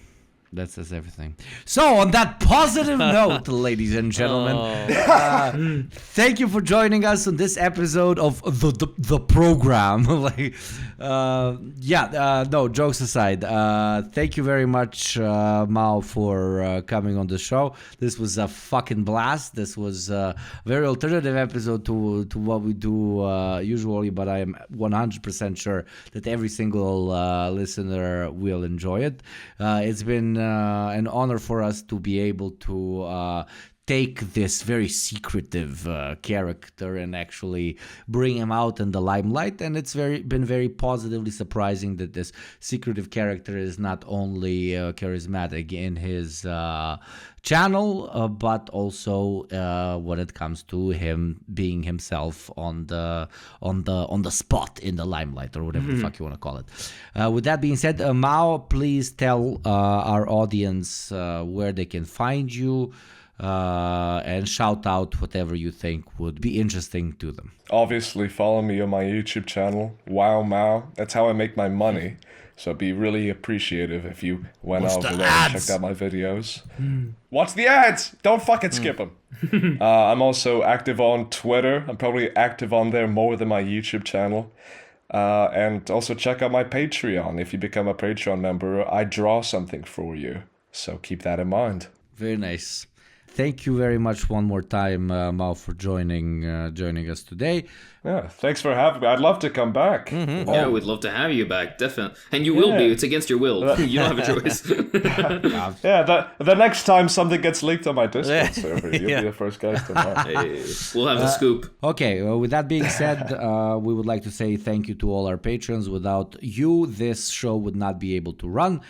D: That says everything. So, on that positive note, ladies and gentlemen, thank you for joining us on this episode of the program. No, jokes aside. Thank you very much, Mao, for coming on the show. This was a fucking blast. This was a very alternative episode to what we do usually, but I am 100% sure that every single listener will enjoy it. It's been an honor for us to be able to take this very secretive character and actually bring him out in the limelight. And it's been very positively surprising that this secretive character is not only charismatic in his channel, but also when it comes to him being himself on the spot in the limelight, or whatever the fuck you want to call it. With that being said, Mao, please tell our audience where they can find you. And shout out whatever you think would be interesting to them.
B: Obviously, follow me on my YouTube channel, Wow Mao. That's how I make my money. So it'd be really appreciative if you went over there and checked out my videos. Watch the ads! Don't fucking skip them. I'm also active on Twitter. I'm probably active on there more than my YouTube channel. And also check out my Patreon. If you become a Patreon member, I draw something for you. So keep that in mind.
D: Very nice. Thank you very much one more time, Mao, for joining us today.
B: Yeah, thanks for having me. I'd love to come back.
A: Mm-hmm. Yeah, we'd love to have you back, definitely. And you will be. It's against your will. You don't have a choice.
B: The next time something gets leaked on my Discord server, you'll be the first guys to know.
A: Hey, we'll have the scoop.
D: Okay, with that being said, we would like to say thank you to all our patrons. Without you, this show would not be able to run.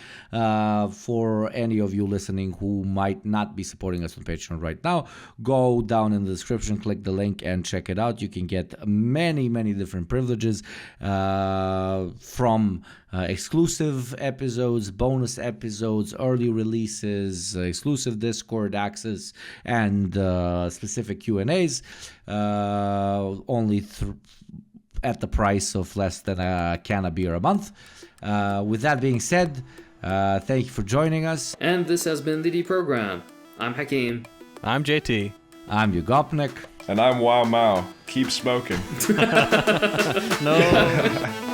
D: For any of you listening who might not be supporting us on Patreon right now, go down in the description, click the link, and check it out. You can get many different privileges from exclusive episodes, bonus episodes, early releases, exclusive Discord access, and specific Q&As, only at the price of less than a can of beer a month. With that being said, thank you for joining us.
A: And this has been the Deprogram. I'm Hakeem.
C: I'm JT.
D: I'm Yugopnik.
B: And I'm Wow Mao. Keep smoking.
C: No.